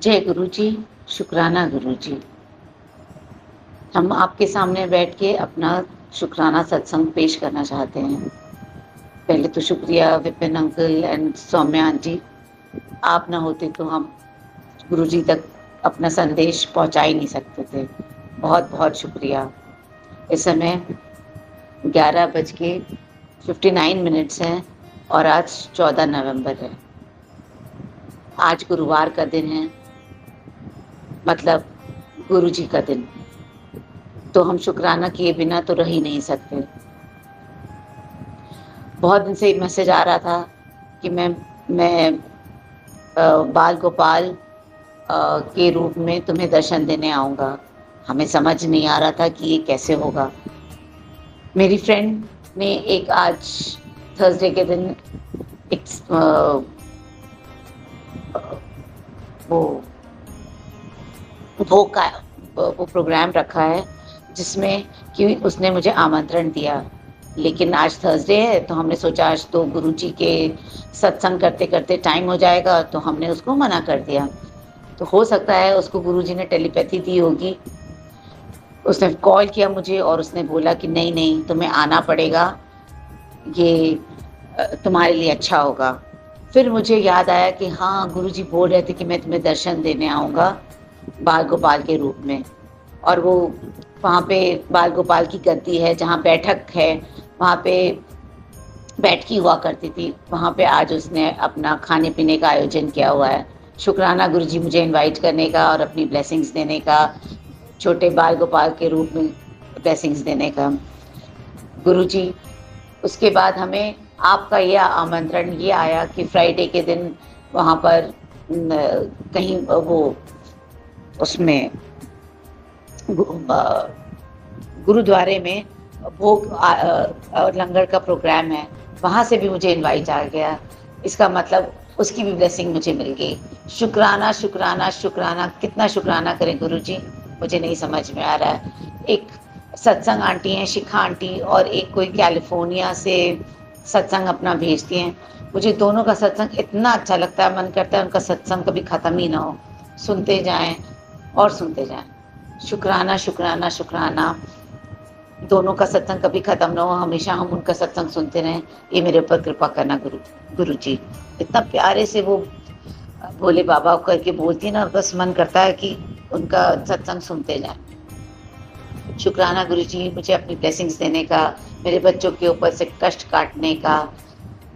जय गुरु जी, शुक्राना गुरु जी। हम आपके सामने बैठ के अपना शुक्राना सत्संग पेश करना चाहते हैं। पहले तो शुक्रिया Vipin uncle and Saumya aunty. आप ना होते तो हम गुरु जी तक अपना संदेश पहुंचा ही नहीं सकते थे। बहुत-बहुत शुक्रिया। इस समय 11:59 हैं और आज 14 नवंबर है। आज गुरुवार का दिन है, मतलब गुरु जी का दिन। तो हम शुक्राना किए बिना तो रह ही नहीं सकते। बहुत दिन से मैसेज आ रहा था कि मैं बाल गोपाल के रूप में तुम्हें दर्शन देने आऊँगा। हमें समझ नहीं आ रहा था कि ये कैसे होगा। मेरी फ्रेंड ने एक आज थर्सडे के दिन एक वो वो का वो प्रोग्राम रखा है जिसमें कि उसने मुझे आमंत्रण दिया। लेकिन आज थर्सडे है तो हमने सोचा आज तो गुरुजी के सत्संग करते-करते टाइम हो जाएगा, तो हमने उसको मना कर दिया। तो हो सकता है उसको गुरुजी ने टेलीपैथी दी होगी। उसने कॉल किया मुझे और उसने बोला कि नहीं-नहीं तुम्हें आना पड़ेगा, ये तुम्हारे लिए अच्छा होगा। फिर मुझे याद आया कि हाँ, गुरुजी बोल रहे थे कि मैं तुम्हें दर्शन देने आऊँगा बाल गोपाल के रूप में। और वो वहाँ पे बाल गोपाल की गद्दी है, जहाँ बैठक है, वहाँ पे बैठकी हुआ करती थी। वहाँ पे आज उसने अपना खाने-पीने का आयोजन किया हुआ है। शुक्राना गुरुजी मुझे इनवाइट करने का और अपनी ब्लेसिंग्स देने का, छोटे बाल गोपाल के रूप में ब्लेसिंग्स देने का। गुरुजी, उसके बाद हमें आपका ये आमंत्रण ये आया कि फ्राइडे के दिन वहाँ पर कहीं वो उसमें गुरुद्वारे में भोग और लंगर का प्रोग्राम है, वहाँ से भी मुझे इनवाइट आ गया। इसका मतलब उसकी भी ब्लेसिंग मुझे मिल गई। शुक्राना, शुक्राना, शुक्राना, कितना शुक्राना करें गुरुजी, मुझे नहीं समझ में आ रहा है। एक सत्संग आंटी हैं, शिखा आंटी, और एक कोई कैलिफ़ोर्निया से सत्संग अपना भेजती हैं। मुझे दोनों का सत्संग इतना अच्छा लगता है, मन करता है उनका सत्संग कभी ख़त्म ही ना हो। सुनते जाएँ और सुनते जाएँ। शुक्राना, शुक्राना, शुक्राना। दोनों का सत्संग कभी ख़त्म ना हो, हमेशा हम उनका सत्संग सुनते रहें, ये मेरे ऊपर कृपा करना गुरुजी। इतना प्यारे से वो भोले बाबा करके बोलती है ना, बस मन करता है कि उनका सत्संग सुनते जाएँ। शुक्राना गुरुजी मुझे अपनी ब्लेसिंग्स देने का, मेरे बच्चों के ऊपर से कष्ट काटने का,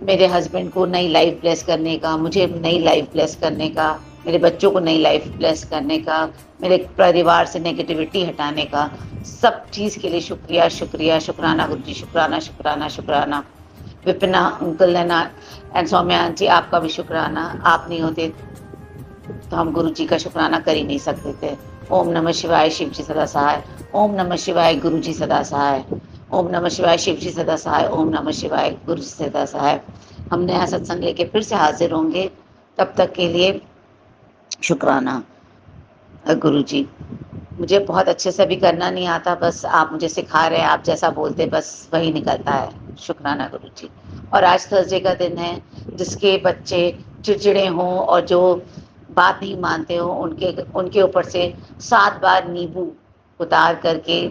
मेरे हस्बैंड को नई लाइफ ब्लेस करने का, मुझे नई लाइफ ब्लेस करने का, मेरे बच्चों को नई लाइफ ब्लेस करने का, मेरे परिवार से नेगेटिविटी हटाने का, सब चीज़ के लिए शुक्रिया, शुक्रिया, शुक्राना गुरुजी, शुक्राना, शुक्राना, शुक्राना। विपिना अंकल एंड सौम्या आंटी, आपका भी शुक्राना। आप नहीं होते तो हम गुरुजी का शुक्राना कर ही नहीं सकते थे। ओम नमः शिवाय, शिव जी सदा सहाय। ओम नमः शिवाय, गुरु जी सदा सहाय। ओम नमः शिवाय, शिव जी सदा सहाय। ओम नमः शिवाय, गुरु जी सदा सहाय। हम नया सत्संग लेके फिर से हाजिर होंगे, तब तक के लिए शुक्राना गुरु जी। मुझे बहुत अच्छे से भी करना नहीं आता, बस आप मुझे सिखा रहे हैं, आप जैसा बोलते बस वही निकलता है। शुक्राना गुरु जी। और आज थर्सडे का दिन है, जिसके बच्चे चिड़चिड़े हों और जो बात नहीं मानते हों, उनके उनके ऊपर से 7 बार नींबू उतार करके,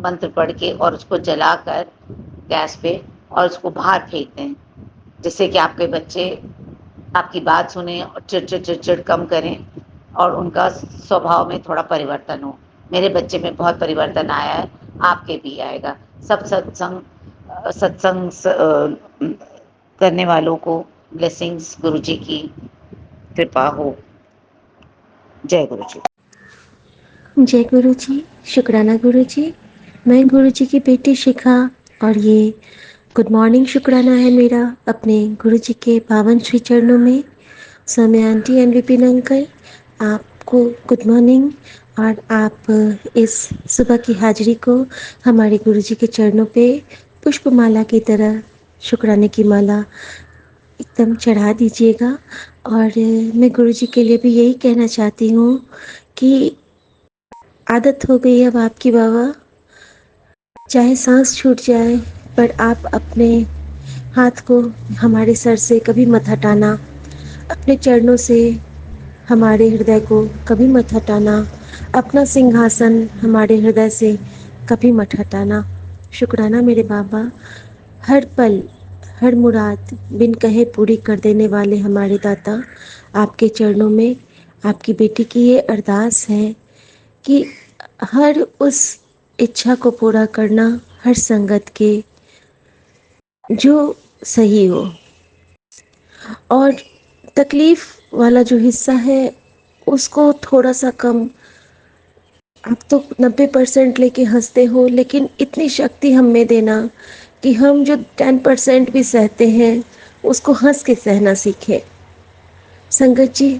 मंत्र पढ़ के और उसको जलाकर गैस पे और उसको बाहर फेंक दें, जिससे कि आपके बच्चे आपकी बात सुनें और चिड़ कम करें और उनका स्वभाव में थोड़ा परिवर्तन हो। मेरे बच्चे में बहुत परिवर्तन आया है, आपके भी आएगा। सब सत्संग करने वालों को ब्लेसिंग्स गुरुजी की कृपा हो। जय गुरु जी। जय गुरु जी, शुक्राना गुरु जी। मैं गुरु जी की बेटी शिखा, और ये गुड मॉर्निंग शुक्राना है मेरा अपने गुरु जी के पावन श्री चरणों में। Saumya aunty and Vipin uncle, आपको गुड मॉर्निंग। और आप इस सुबह की हाजिरी को हमारे गुरु जी के चरणों पे पुष्पमाला की तरह शुक्राने की माला एकदम चढ़ा दीजिएगा। और मैं गुरु जी के लिए भी यही कहना चाहती हूँ कि आदत हो गई है अब आपकी बाबा, चाहे सांस छूट जाए पर आप अपने हाथ को हमारे सर से कभी मत हटाना, अपने चरणों से हमारे हृदय को कभी मत हटाना, अपना सिंहासन हमारे हृदय से कभी मत हटाना। शुक्राना मेरे बाबा, हर पल हर मुराद बिन कहे पूरी कर देने वाले हमारे दाता, आपके चरणों में आपकी बेटी की ये अरदास है कि हर उस इच्छा को पूरा करना, हर संगत के जो सही हो, और तकलीफ वाला जो हिस्सा है उसको थोड़ा सा कम। आप तो 90% लेके हंसते हो, लेकिन इतनी शक्ति हम में देना कि हम जो 10% भी सहते हैं उसको हंस के सहना सीखें। संगत जी,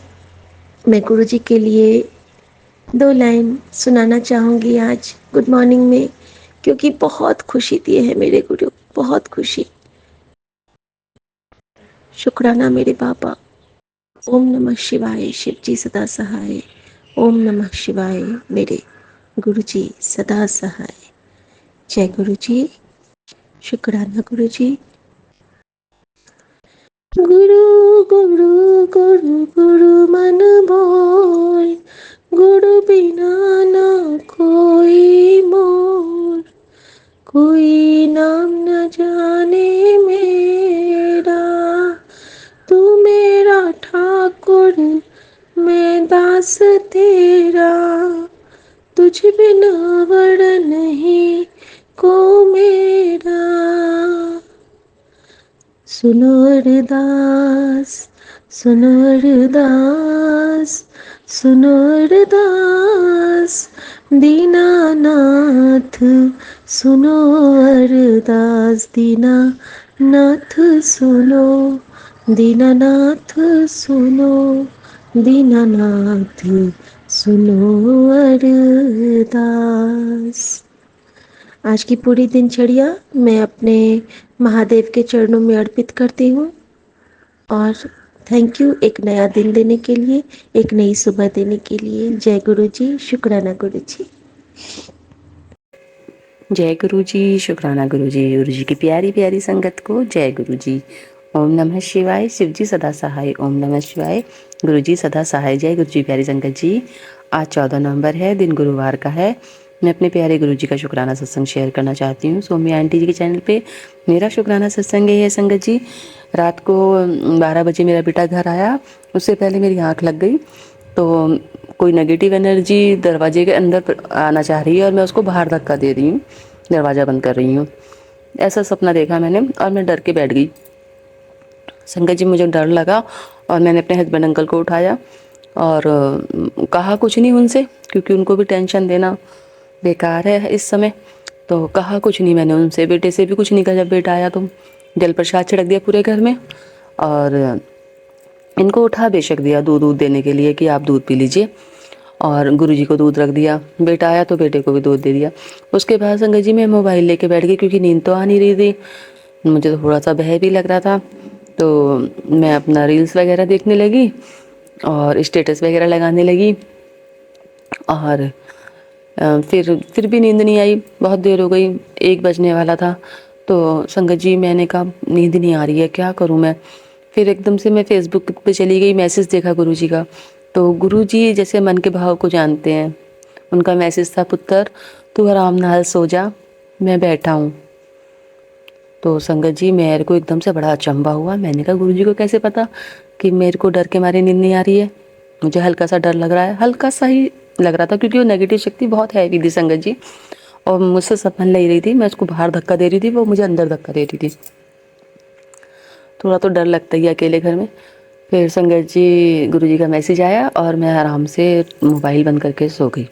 मैं गुरु जी के लिए 2 लाइन सुनाना चाहूँगी आज गुड मॉर्निंग में, क्योंकि बहुत खुशी दिए है मेरे गुरु, बहुत खुशी। शुक्राना मेरे बाबा। ओम नमः शिवाय, शिव जी सदा सहाय। ओम नमः शिवाय, मेरे गुरु जी सदा सहाय। जय गुरु जी। शुक्राना गुरु जी। गुरु गुरु गुरु गुरु मन बोल, गुरु बिना ना कोई मोर, कोई नाम न जाने मेरा, तू मेरा ठाकुर मैं दास तेरा, तुझ बिना वड़ नहीं को मेरा। सुनो अरदास, सुनो अरदास, सुनो अरदास, दीनानाथ सुनो अरदास, दीनानाथ सुनो, दीनानाथ सुनो, दीनानाथ सुनो अरदास। आज की पूरी दिनचर्या मैं अपने महादेव के चरणों में अर्पित करती हूँ, और थैंक यू एक नया दिन देने के लिए, एक नई सुबह देने के लिए। जय गुरु जी। शुक्राना गुरु जी। जय गुरु जी। शुक्राना गुरु जी। गुरु जी की प्यारी प्यारी संगत को जय गुरु जी। ओम नमः शिवाय, शिव जी सदा सहाय। ओम नमः शिवाय, गुरु जी सदा सहाय। जय गुरु जी। प्यारी संगत जी, आज 14 नवंबर है, दिन गुरुवार का है। मैं अपने प्यारे गुरु जी का शुक्राना सत्संग शेयर करना चाहती हूँ सौम्या आंटी जी के चैनल पे। मेरा शुक्राना सत्संग है संगत जी। रात को 12 बजे मेरा बेटा घर आया, उससे पहले मेरी आँख लग गई, तो कोई नेगेटिव एनर्जी दरवाजे के अंदर आना चाह रही है और मैं उसको बाहर धक्का दे रही हूँ, दरवाज़ा बंद कर रही हूँ। ऐसा सपना देखा मैंने और मैं डर के बैठ गई संगत जी। मुझे डर लगा और मैंने अपने हस्बैंड अंकल को उठाया और कहा कुछ नहीं उनसे, क्योंकि उनको भी टेंशन देना बेकार है इस समय। तो कहा कुछ नहीं मैंने उनसे, बेटे से भी कुछ नहीं कहा। जब बेटा आया तो जल प्रसाद छिड़क दिया पूरे घर में और इनको उठा बेशक दिया दूध देने के लिए कि आप दूध पी लीजिए, और गुरुजी को दूध रख दिया। बेटा आया तो बेटे को भी दूध दे दिया। उसके बाद संगत जी मैं मोबाइल लेके बैठ गई, क्योंकि नींद तो आ नहीं रही थी, मुझे थोड़ा सा भय भी लग रहा था। तो मैं अपना रील्स वगैरह देखने लगी और स्टेटस वगैरह लगाने लगी, और फिर भी नींद नहीं आई। बहुत देर हो गई, 1 बजने वाला था। तो संगत जी मैंने कहा नींद नहीं आ रही है, क्या करूं मैं। फिर एकदम से मैं फेसबुक पे चली गई, मैसेज देखा गुरुजी का। तो गुरुजी जैसे मन के भाव को जानते हैं, उनका मैसेज था, पुत्र तू आराम नाल सो जा, मैं बैठा हूँ। तो संगत जी मेरे को एकदम से बड़ा अचंभा हुआ। मैंने कहा गुरुजी को कैसे पता कि मेरे को डर के मारे नींद नहीं आ रही है। मुझे हल्का सा डर लग रहा है, हल्का सा ही लग रहा था, क्योंकि वो नेगेटिव शक्ति बहुत हैवी थी संगत जी, और मुझसे संभल नहीं रही थी। मैं उसको बाहर धक्का दे रही थी, वो मुझे अंदर धक्का दे रही थी। थोड़ा तो डर लगता ही अकेले घर में। फिर संगत जी गुरुजी का मैसेज आया और मैं आराम से मोबाइल बंद करके सो गई।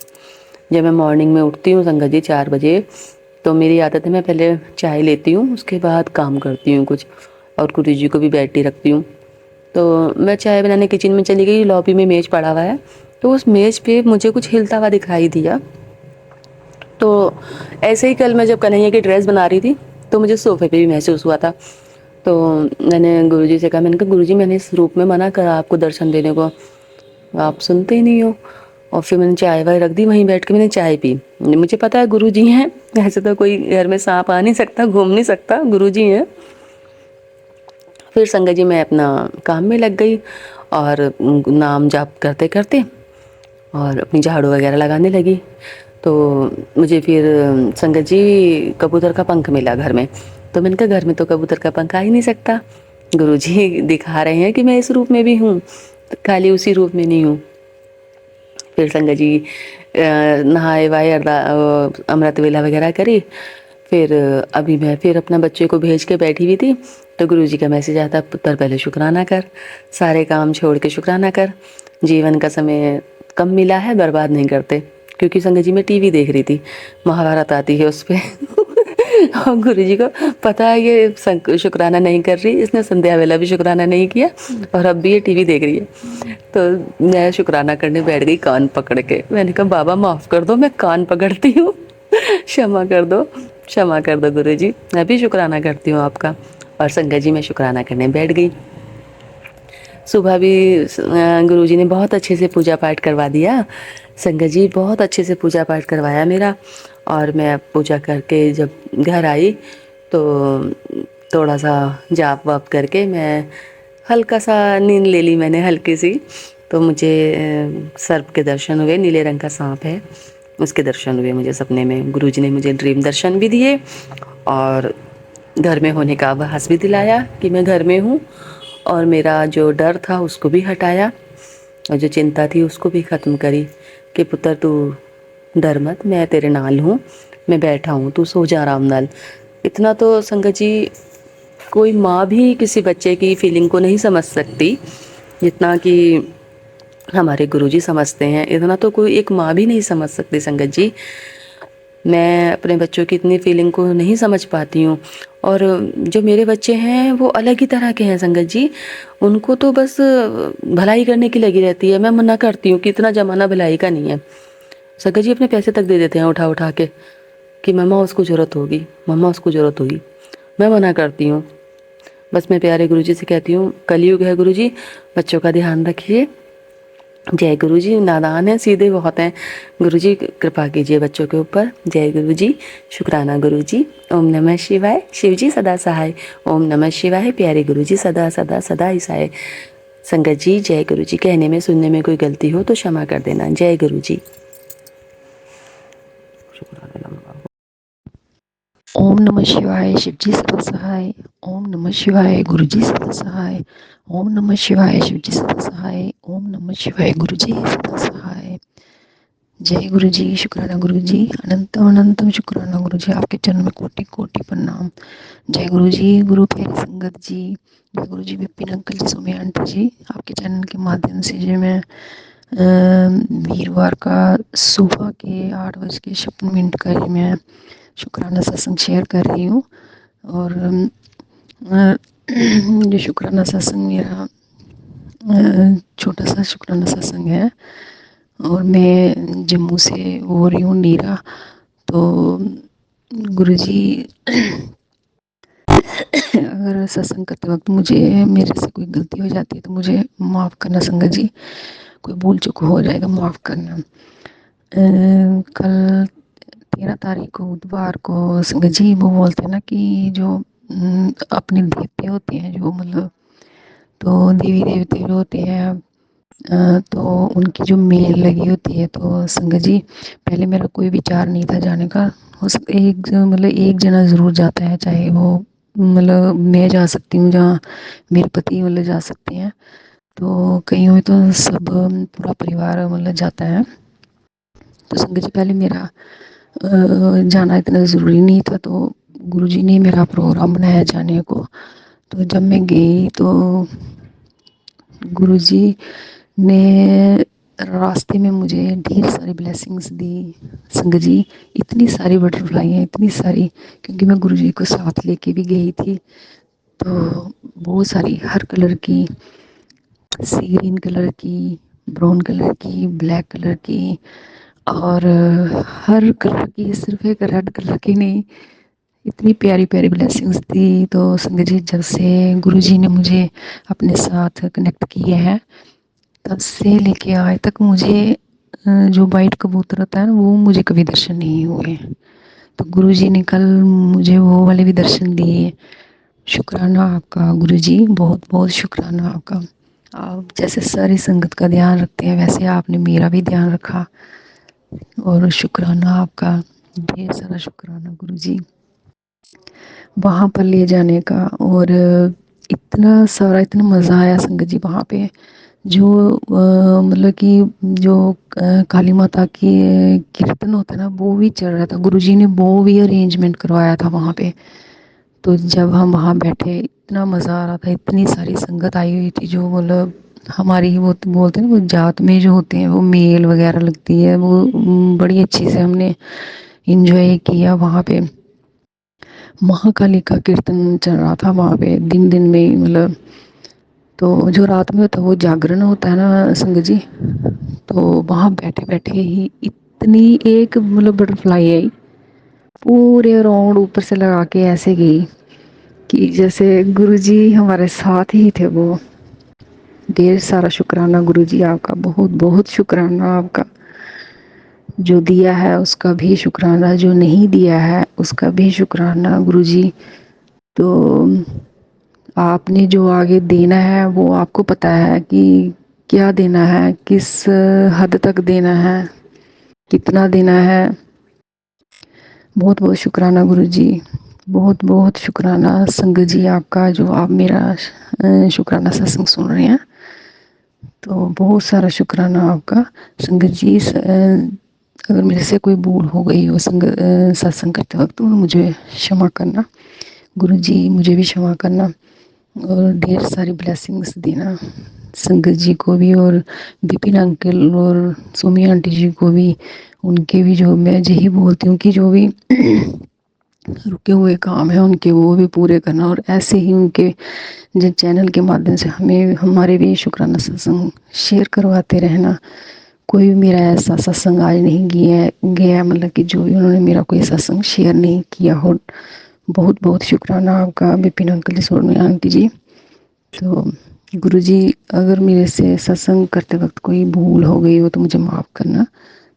जब मैं मॉर्निंग में उठती हूँ संगत जी 4 बजे, तो मेरी आदत है मैं पहले चाय लेती हूँ, उसके बाद काम करती हूँ कुछ, और गुरुजी को भी बैठी रखती हूँ। तो मैं चाय बनाने किचन में चली गई, लॉबी में मेज़ पड़ा हुआ है, तो उस मेज़ पे मुझे कुछ हिलता हुआ दिखाई दिया। तो ऐसे ही कल मैं जब कन्हैया की ड्रेस बना रही थी, तो मुझे सोफे पे भी महसूस हुआ था। तो मैंने गुरुजी से कहा, मैंने कहा गुरुजी मैंने इस रूप में मना करा आपको दर्शन देने को, आप सुनते ही नहीं हो। और फिर मैंने चाय वाय रख दी, वहीं बैठ के मैंने चाय पी। मुझे पता है गुरुजी हैं, ऐसे तो कोई घर में सांप आ नहीं सकता, घूम नहीं सकता, गुरुजी हैं। फिर संगत जी मैं अपना काम में लग गई और नाम जाप करते करते और अपनी झाड़ू वगैरह लगाने लगी। तो मुझे फिर संगत जी कबूतर का पंख मिला घर में। तो मैंने कहा घर में तो कबूतर का पंख आ ही नहीं सकता, गुरुजी दिखा रहे हैं कि मैं इस रूप में भी हूँ, खाली उसी रूप में नहीं हूँ। फिर संगत जी नहाए वाए अमृत वेला वगैरह करी। फिर अभी मैं फिर अपना बच्चे को भेज के बैठी हुई थी, तो गुरुजी का मैसेज आता, पुत्र पहले शुक्राना कर, सारे काम छोड़ के शुक्राना कर, जीवन का समय कम मिला है, बर्बाद नहीं करते। क्योंकि संगत जी मैं टीवी देख रही थी, महाभारत आती है उस पर और गुरुजी को पता है ये शुक्राना नहीं कर रही, इसने संध्या वेला भी शुक्राना नहीं किया और अब भी ये टीवी देख रही है। तो मैं शुक्राना करने बैठ गई कान पकड़ के। मैंने कहा बाबा माफ़ कर दो, मैं कान पकड़ती हूँ, क्षमा कर दो, क्षमा कर दो गुरुजी, मैं भी शुक्राना करती हूँ आपका। और संगत जी मैं शुक्राना करने बैठ गई। सुबह भी गुरुजी ने बहुत अच्छे से पूजा पाठ करवा दिया, संगत जी बहुत अच्छे से पूजा पाठ करवाया मेरा। और मैं पूजा करके जब घर आई तो थोड़ा सा जाप वाप करके मैं हल्का सा नींद ले ली मैंने, हल्की सी। तो मुझे सर्प के दर्शन हुए, नीले रंग का सांप है, उसके दर्शन हुए मुझे सपने में। गुरुजी ने मुझे ड्रीम दर्शन भी दिए और घर में होने का आभास भी दिलाया कि मैं घर में हूँ। और मेरा जो डर था उसको भी हटाया और जो चिंता थी उसको भी ख़त्म करी कि पुत्र तू डर मत, मैं तेरे नाल हूँ, मैं बैठा हूँ, तू सो जा आराम नाल। इतना तो संगत जी कोई माँ भी किसी बच्चे की फीलिंग को नहीं समझ सकती जितना कि हमारे गुरुजी समझते हैं। इतना तो कोई एक माँ भी नहीं समझ सकती संगत जी। मैं अपने बच्चों की इतनी फीलिंग को नहीं समझ पाती हूँ। और जो मेरे बच्चे हैं वो अलग ही तरह के हैं संगत जी, उनको तो बस भलाई करने की लगी रहती है। मैं मना करती हूँ कि इतना ज़माना भलाई का नहीं है। संगत जी अपने पैसे तक दे देते हैं उठा उठा के कि मम्मा उसको ज़रूरत होगी, मम्मा उसको ज़रूरत होगी। मैं मना करती हूँ। बस मैं प्यारे गुरुजी से कहती हूँ कलयुग है गुरुजी, बच्चों का ध्यान रखिए। जय गुरुजी, नादान है, सीधे बहुत हैं, गुरुजी कृपा कीजिए बच्चों के ऊपर। जय गुरुजी, शुक्राना गुरुजी। ओम नमः शिवाय, शिवजी सदा सहाय। ओम नमः शिवाय, प्यारे गुरुजी सदा सदा सदा ही सहाय। संगत जी जय गुरुजी, कहने में सुनने में कोई गलती हो तो क्षमा कर देना। जय गुरुजी। ओम नमः शिवाय, शिवजी सदा सहाय। ओम नमः शिवाय, गुरुजी सदा सहाय। ओम नमः शिवाय, शिवजी सदा सहाय। ओम नमः शिवाय, गुरुजी सदा सहाय। जय गुरुजी, शुक्राना गुरुजी, अनंतम अनंतम शुक्राना गुरुजी, आपके चरण में कोटि कोटि प्रणाम। जय गुरुजी, गुरु प्यारी संगत जी, जय गुरुजी, विपिन अंकल जी, सोम्या आंटी जी, आपके चैनल के माध्यम से जो मैं वीरवार का सुबह के 8:56 का ही मैं शुक्राना सत्संग शेयर कर रही हूँ। और जो शुक्राना सत्संग मेरा छोटा सा शुक्राना सत्संग है और मैं जम्मू से हो रही हूँ नीरा। तो गुरुजी अगर सत्संग करते वक्त मुझे मेरे से कोई गलती हो जाती है तो मुझे माफ़ करना संगत जी, कोई भूल चूक हो जाएगा माफ़ करना। कल 13 तारीख को बुधवार को संगत जी वो बोलते हैं ना कि जो अपने देवते होते हैं जो मतलब तो देवी देवते जो होते हैं तो उनकी जो मेल लगी होती है। तो संगत जी पहले मेरा कोई विचार नहीं था जाने का, उस एक जना ज़रूर जाता है, चाहे वो मतलब मैं जा सकती हूँ जहाँ मेरे पति मतलब जा सकते हैं, तो कहीं हो तो सब पूरा परिवार मतलब जाता है। तो संगत जी पहले मेरा जाना इतना ज़रूरी नहीं था, तो गुरुजी ने मेरा प्रोग्राम बनाया जाने को। तो जब मैं गई तो गुरुजी ने रास्ते में मुझे ढेर सारी ब्लेसिंग्स दी संगत जी, इतनी सारी बटरफ्लाई हैं, इतनी सारी, क्योंकि मैं गुरुजी को साथ लेके भी गई थी। तो बहुत सारी हर कलर की, सी ग्रीन कलर की, ब्राउन कलर की, ब्लैक कलर की और हर कलर की, सिर्फ एक रेड कलर की नहीं, इतनी प्यारी प्यारी ब्लेसिंग्स दी। तो संगत जी जब से गुरुजी ने मुझे अपने साथ कनेक्ट किए हैं तब से लेके आज तक मुझे जो वाइट कबूतर होता है ना वो मुझे कभी दर्शन नहीं हुए। तो गुरुजी ने कल मुझे वो वाले भी दर्शन दिए। शुक्राना आपका गुरुजी, बहुत बहुत शुक्राना आपका। आप जैसे सारी संगत का ध्यान रखते हैं वैसे आपने मेरा भी ध्यान रखा, और शुक्राना आपका, ढेर सारा शुक्राना गुरुजी वहाँ पर ले जाने का। और इतना सारा, इतना मज़ा आया संगत जी वहाँ पे। जो मतलब कि जो काली माता की कीर्तन होता है ना, वो भी चल रहा था, गुरुजी ने वो भी अरेंजमेंट करवाया था वहाँ पे। तो जब हम वहाँ बैठे इतना मज़ा आ रहा था, इतनी सारी संगत आई हुई थी, जो मतलब हमारी वो तो बोलते हैं ना, वो जात में जो होते हैं वो मेल वगैरह लगती है, वो बड़ी अच्छी से हमने इंजॉय किया वहाँ पे। महाकाली का कीर्तन चल रहा था वहाँ पे दिन दिन में ही, मतलब तो जो रात में होता है वो जागरण होता है ना संगत जी, तो वहाँ बैठे बैठे ही इतनी एक मतलब बटरफ्लाई आई, पूरे राउंड ऊपर से लगा के ऐसे गई कि जैसे गुरुजी हमारे साथ ही थे वो। ढेर सारा शुक्राना गुरुजी आपका, बहुत बहुत शुक्राना आपका। जो दिया है उसका भी शुक्राना, जो नहीं दिया है उसका भी शुक्राना गुरुजी। तो आपने जो आगे देना है वो आपको पता है कि क्या देना है, किस हद तक देना है, कितना देना है। बहुत बहुत शुक्राना गुरुजी, बहुत बहुत शुक्राना संगत जी आपका, जो आप मेरा शुक्राना सत्संग सुन रहे हैं। तो बहुत सारा शुक्राना आपका संगत जी। अगर मेरे से कोई भूल हो गई हो सत्संग करते वक्त तो मुझे क्षमा करना गुरुजी, मुझे भी क्षमा करना, और ढेर सारी ब्लेसिंग्स देना संगत जी को भी, और विपिन अंकल और सोमी आंटी जी को भी। उनके भी, जो मैं यही बोलती हूँ कि जो भी रुके हुए काम है उनके वो भी पूरे करना, और ऐसे ही उनके जो चैनल के माध्यम से हमें हमारे भी शुक्राना सत्संग शेयर करवाते रहना। कोई भी मेरा ऐसा सत्संग आज नहीं गया मतलब कि जो भी उन्होंने मेरा कोई सत्संग शेयर नहीं किया हो। बहुत बहुत शुक्राना आपका विपिन अंकल जी, सोनी आंटी जी। तो गुरुजी, अगर मेरे से सत्संग करते वक्त कोई भूल हो गई हो तो मुझे माफ़ करना।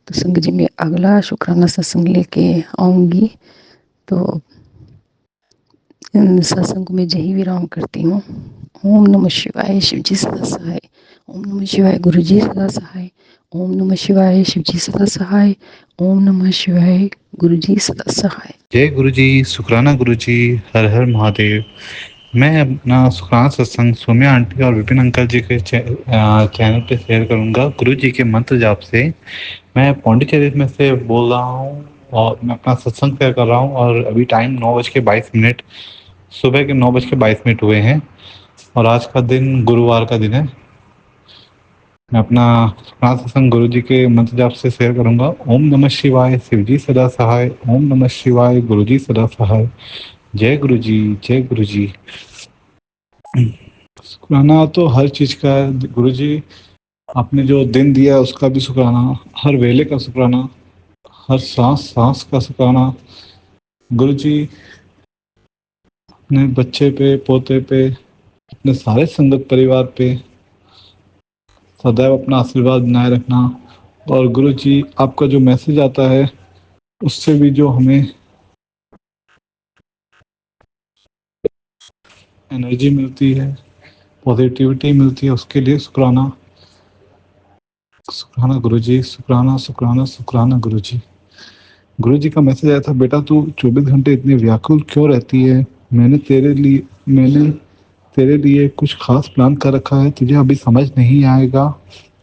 तो संगत जी, मैं अगला शुक्राना सत्संग लेके आऊँगी। तो सत्संग को मैं यही विराम करती हूँ। ओम नमः शिवाय, शिव जी सदा सहाय। ओम नमः शिवाय, गुरु जी सदा सहाय। ओम नमः शिवाय, शिव जी सदा सहाय। ओम नमः शिवाय, गुरु जी सदा सहाय। जय गुरु जी, शुक्राना गुरु जी, हर हर महादेव। मैं अपना शुक्राना सत्संग सौम्या आंटी और विपिन अंकल जी के चैनल पे शेयर करूंगा गुरु जी के मंत्र जाप से। मैं पौंडीचेरी में से बोल रहा हूँ और मैं अपना सत्संग शेयर कर रहा हूँ, और अभी टाइम 9:22, सुबह के 9:22 हुए हैं, और आज का दिन गुरुवार का दिन है। मैं अपना शुक्राना सत्संग गुरु जी के मंत्र जाप से शेयर करूंगा। ओम नमः शिवाय, शिव जी सदा सहाय। ओम नमः शिवाय, गुरु जी सदा सहाय। जय गुरु जी, जय गुरु जी। शुक्राना तो हर चीज का है गुरु जी। आपने जो दिन दिया उसका भी शुक्राना, हर वेले का शुक्राना, हर सांस सांस का शुक्राना गुरु जी। अपने बच्चे पे, पोते पे, अपने सारे संगत परिवार पे सदैव अपना आशीर्वाद बनाए रखना। और गुरु जी, आपका जो मैसेज आता है उससे भी जो हमें एनर्जी मिलती है, पॉजिटिविटी मिलती है, उसके लिए शुक्राना। शुक्राना गुरु जी, शुक्राना शुक्राना शुक्राना गुरु जी। गुरु जी का मैसेज आया था, बेटा तू 24 घंटे इतनी व्याकुल क्यों रहती है? मैंने तेरे लिए कुछ खास प्लान कर रखा है, तुझे अभी समझ नहीं आएगा।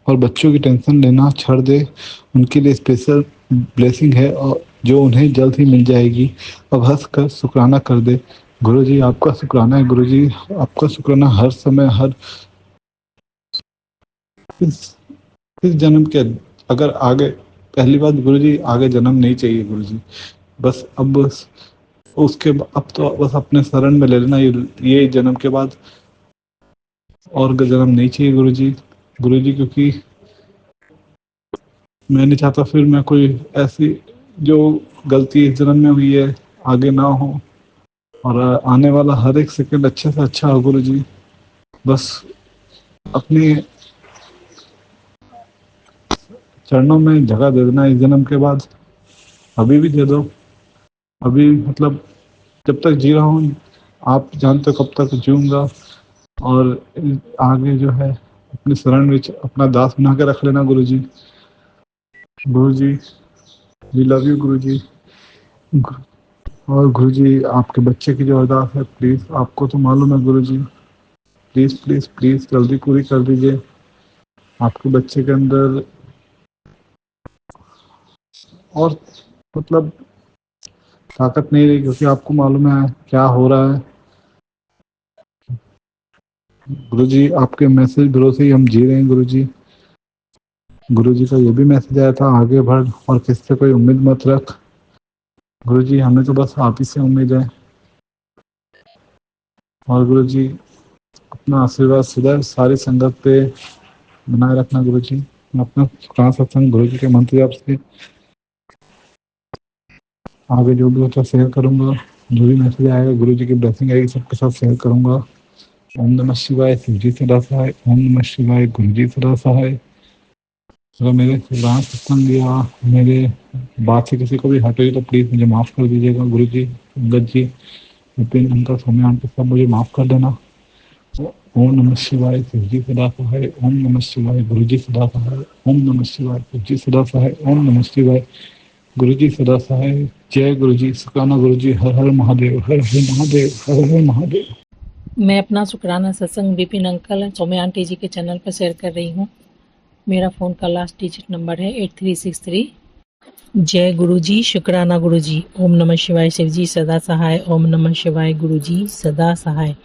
और बच्चों की टेंशन लेना छोड़ दे, उनके लिए स्पेशल ब्लेसिंग है और जो उन्हें जल्द ही मिल जाएगी। अब हंस कर शुक्राना कर दे। गुरु जी, आपका शुक्राना है गुरु जी, आपका शुक्राना हर समय, हर इस, इस जन्म के, अगर आगे, पहली बात गुरु जी, आगे जन्म नहीं चाहिए गुरु जी। बस अब अब तो बस अपने शरण में ले लेना, ये जन्म के बाद और जन्म नहीं चाहिए गुरु जी। गुरु जी, क्योंकि मैं नहीं चाहता फिर मैं कोई ऐसी जो गलती इस जन्म में हुई है आगे ना हो, और आने वाला हर एक सेकंड अच्छे से अच्छा हो गुरु जी। बस अपनी चरणों में जगह दे देना इस जन्म के बाद, अभी भी दे दो। अभी मतलब जब तक जी रहा हूँ, आप जानते हो कब तक जीऊँगा, और आगे जो है अपने शरण विच अपना दास बना के रख लेना गुरु जी। गुरु जी वी लव यू गुरु जी। और गुरु जी आपके बच्चे की जो अरदास है प्लीज, आपको तो मालूम है गुरु जी, प्लीज प्लीज प्लीज जल्दी पूरी कर दीजिए। आपके बच्चे के अंदर और मतलब ताकत नहीं रही, क्योंकि आपको मालूम है क्या हो रहा है। गुरु जी आपके मैसेज भरोसे ही हम जी रहे हैं गुरु जी। गुरु जी का ये भी मैसेज आया था, आगे बढ़ और किससे कोई उम्मीद मत रख। गुरु जी हमें तो बस आप ही से उम्मीद है। और गुरु जी अपना आशीर्वाद सदैव सारी संगत पे बनाए रखना गुरु जी। मैं अपना शुक्राना सत्संग गुरु जी के मंत्र जाप से आगे जो भी होता शेयर करूंगा। जो भी मैसेज आएगा गुरु जी की ब्लेसिंग आएगी सबके साथ शेयर करूंगा। ओम नमः शिवाय, शिव जी सदा सहाय। ओम नमः शिवाय, गुरु जी सदा सहाय। अगर मेरे शुक्राना सत्संग दिया मेरे बात से किसी को भी हट गई तो प्लीज मुझे माफ कर दीजिएगा गुरु जी, संगत जी, विपिन अंकल, सौम्या आंटी, सब मुझे माफ कर देना। ओम नमः शिवाय, शिव जी सदा सहाय। ओम नमः शिवाय, गुरु जी सदा सहाय। ओम नमः शिवाय, शिव जी सदा सहाय। ओम नमः शिवाय, गुरु जी सदा सहाय। जय गुरु जी, शुक्राना गुरु जी। हर हर महादेव, हर हर महादेव, हर हर महादेव। मैं अपना शुक्राना सत्संग विपिन अंकल सौम्या आंटी जी के चैनल पर शेयर कर रही हूँ। मेरा फ़ोन का लास्ट डिजिट नंबर है 8363। जय गुरु जी, शुक्राना गुरु जी। ओम नमः शिवाय, शिव जी सदा सहाय। ओम नमः शिवाय, गुरु जी सदा सहाय।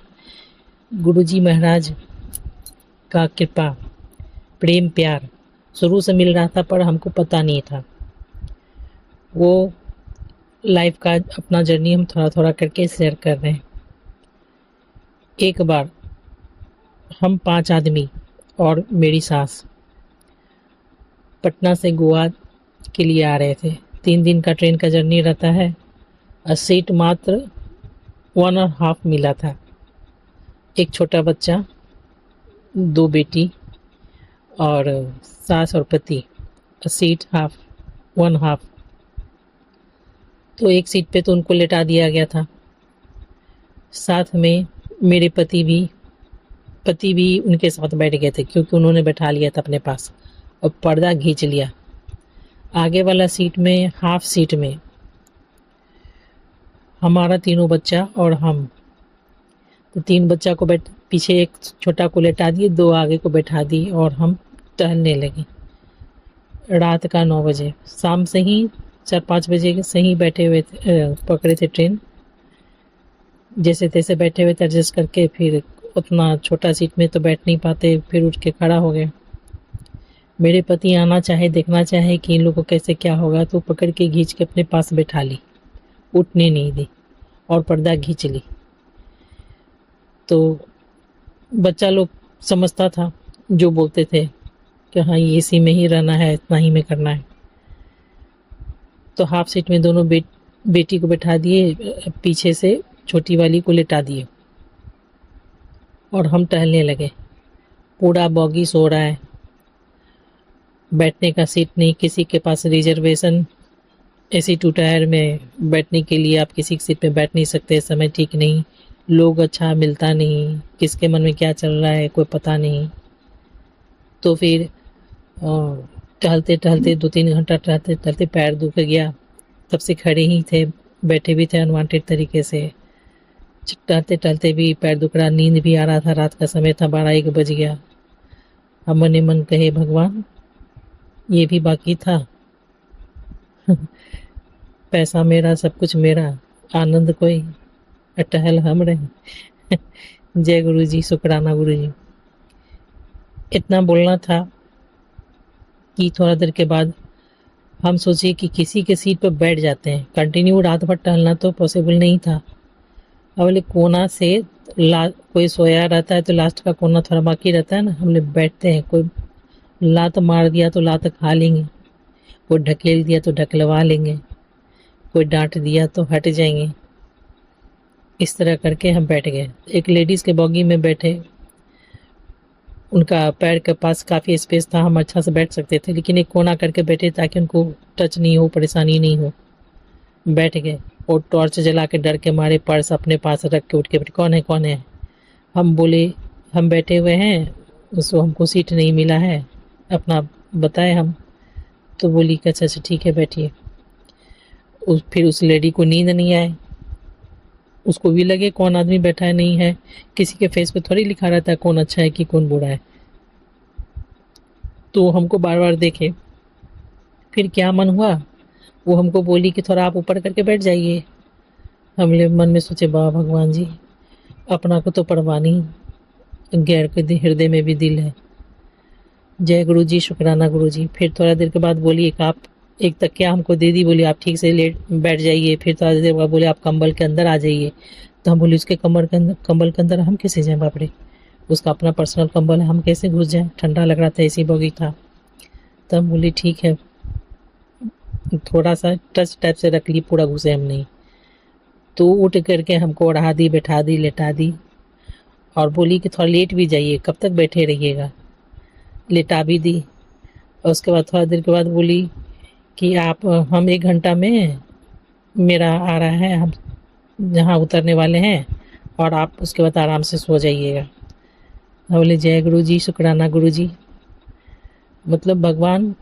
गुरु जी महाराज का कृपा, प्रेम, प्यार शुरू से मिल रहा था पर हमको पता नहीं था। वो लाइफ का अपना जर्नी हम थोड़ा थोड़ा करके शेयर कर रहे हैं। एक बार हम 5 आदमी और मेरी सास पटना से गोवा के लिए आ रहे थे। 3 दिन का ट्रेन का जर्नी रहता है और सीट मात्र 1.5 मिला था। एक छोटा बच्चा, 2 बेटी और सास और पति, सीट 1.5। तो एक सीट पे तो उनको लेटा दिया गया था। साथ में मेरे पति भी उनके साथ बैठ गए थे, क्योंकि उन्होंने बैठा लिया था अपने पास और पर्दा खींच लिया। आगे वाला सीट में, हाफ सीट में हमारा तीनों बच्चा और हम। तो 3 बच्चा को पीछे, एक छोटा को लेटा दिए, 2 आगे को बैठा दी और हम टहलने लगे। रात का 9 बजे, शाम से ही 4-5 बजे से ही बैठे हुए थे, पकड़े थे ट्रेन। जैसे तैसे बैठे हुए थे एडजस्ट करके, फिर उतना छोटा सीट में तो बैठ नहीं पाते, फिर उठ के खड़ा हो गए। मेरे पति आना चाहे, देखना चाहे कि इन लोगों को कैसे क्या होगा, तो पकड़ के खींच के अपने पास बैठा ली, उठने नहीं दी और पर्दा खींच ली। तो बच्चा लोग समझता था, जो बोलते थे कि हाँ ये इसी में ही रहना है, इतना ही में करना है। तो हाफ सीट में दोनों बेटी को बैठा दिए, पीछे से छोटी वाली को लेटा दिए और हम टहलने लगे। पूरा बॉगी सो रहा है, बैठने का सीट नहीं, किसी के पास रिजर्वेशन एसी 2 टायर में बैठने के लिए आप किसी की सीट में बैठ नहीं सकते, समय ठीक नहीं, लोग अच्छा मिलता नहीं, किसके मन में क्या चल रहा है कोई पता नहीं। तो फिर टहलते टहलते 2-3 घंटा टहलते टहलते पैर दुख गया। तब से खड़े ही थे, बैठे भी थे अनवांटेड तरीके से। टहलते टहलते भी पैर दुख रहा, नींद भी आ रहा था, रात का समय था, 12-1 बज गया। हम मन ही मन कहे, भगवान ये भी बाकी था। पैसा मेरा, सब कुछ मेरा, आनंद कोई, टहल हम रहे। जय गुरु जी, शुक्राना गुरु जी। इतना बोलना था कि थोड़ा देर के बाद हम सोचे कि किसी के सीट पर बैठ जाते हैं। कंटिन्यू रात भर टहलना तो पॉसिबल नहीं था। बोले कोना से कोई सोया रहता है तो लास्ट का कोना थोड़ा बाकी रहता है ना, हम लोग बैठते हैं। कोई लात मार दिया तो लात खा लेंगे, कोई ढकेल दिया तो ढकलवा लेंगे, कोई डांट दिया तो हट जाएंगे। इस तरह करके हम बैठ गए। एक लेडीज़ के बॉगी में बैठे, उनका पैर के पास काफ़ी स्पेस था, हम अच्छा से बैठ सकते थे, लेकिन एक कोना करके बैठे ताकि उनको टच नहीं हो, परेशानी नहीं हो। बैठ गए और टॉर्च जला के डर के मारे पर्स अपने पास रख के उठ के बैठे, कौन है कौन है। हम बोले हम बैठे हुए हैं, उसको हमको सीट नहीं मिला है, अपना बताए हम। तो बोली कि अच्छा अच्छा ठीक है बैठिए। फिर उस लेडी को नींद नहीं आए, उसको भी लगे कौन आदमी बैठा है नहीं है, किसी के फेस पे थोड़ी लिखा रहता है कौन अच्छा है कि कौन बुरा है। तो हमको बार बार देखे, फिर क्या मन हुआ, वो हमको बोली कि थोड़ा आप ऊपर करके बैठ जाइए। हमने मन में सोचे वाह भगवान जी, अपना को तो परवाह नहीं, गैर के हृदय में भी दिल है। जय गुरु जी, शुक्राना गुरु जी। फिर थोड़ा देर के बाद बोली आप एक तकिया हमको दे दी, बोली आप ठीक से लेट बैठ जाइए। फिर थोड़ा देर बाद बोले आप कंबल के अंदर आ जाइए। तो हम बोली उसके कंबल के अंदर हम कैसे जाएं बाप रे, उसका अपना पर्सनल कंबल है, हम कैसे घुस जाएं, ठंडा लग रहा था, ऐसी बोगी था। तब बोली ठीक है, थोड़ा सा टच टाइप से रख ली, पूरा घुसे हम नहीं। तो उठ करके हमको ओढ़ा दी, बैठा दी, लेटा दी और बोली कि थोड़ा लेट भी जाइए, कब तक बैठे रहिएगा। लेटा भी दी। और उसके बाद थोड़ा देर के बाद बोली कि आप हम 1 घंटा में मेरा आ रहा है, हम जहाँ उतरने वाले हैं, और आप उसके बाद आराम से सो जाइएगा। बोले जय गुरु जी, शुक्राना गुरु जी। मतलब भगवान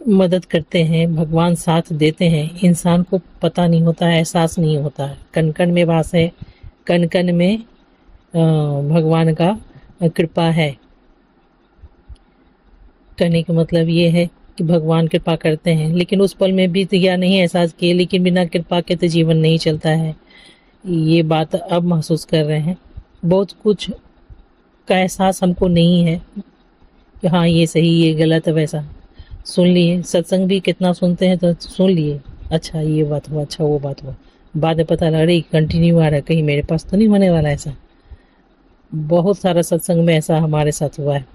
मदद करते हैं, भगवान साथ देते हैं, इंसान को पता नहीं होता है, एहसास नहीं होता है। कण कण में वास है, कण कण में भगवान का कृपा है। कहने का मतलब ये है कि भगवान कृपा करते हैं, लेकिन उस पल में भी तो यह नहीं एहसास किए, लेकिन बिना कृपा के तो जीवन नहीं चलता है। ये बात अब महसूस कर रहे हैं। बहुत कुछ का एहसास हमको नहीं है कि हाँ ये सही, ये गलत है, वैसा सुन लिए। सत्संग भी कितना सुनते हैं तो सुन लिए, अच्छा ये बात हुआ, अच्छा वो बात हुआ, बाद में पता लगा अरे कंटिन्यू आ रहा है, कहीं मेरे पास तो नहीं होने वाला ऐसा। बहुत सारा सत्संग में ऐसा हमारे साथ हुआ है,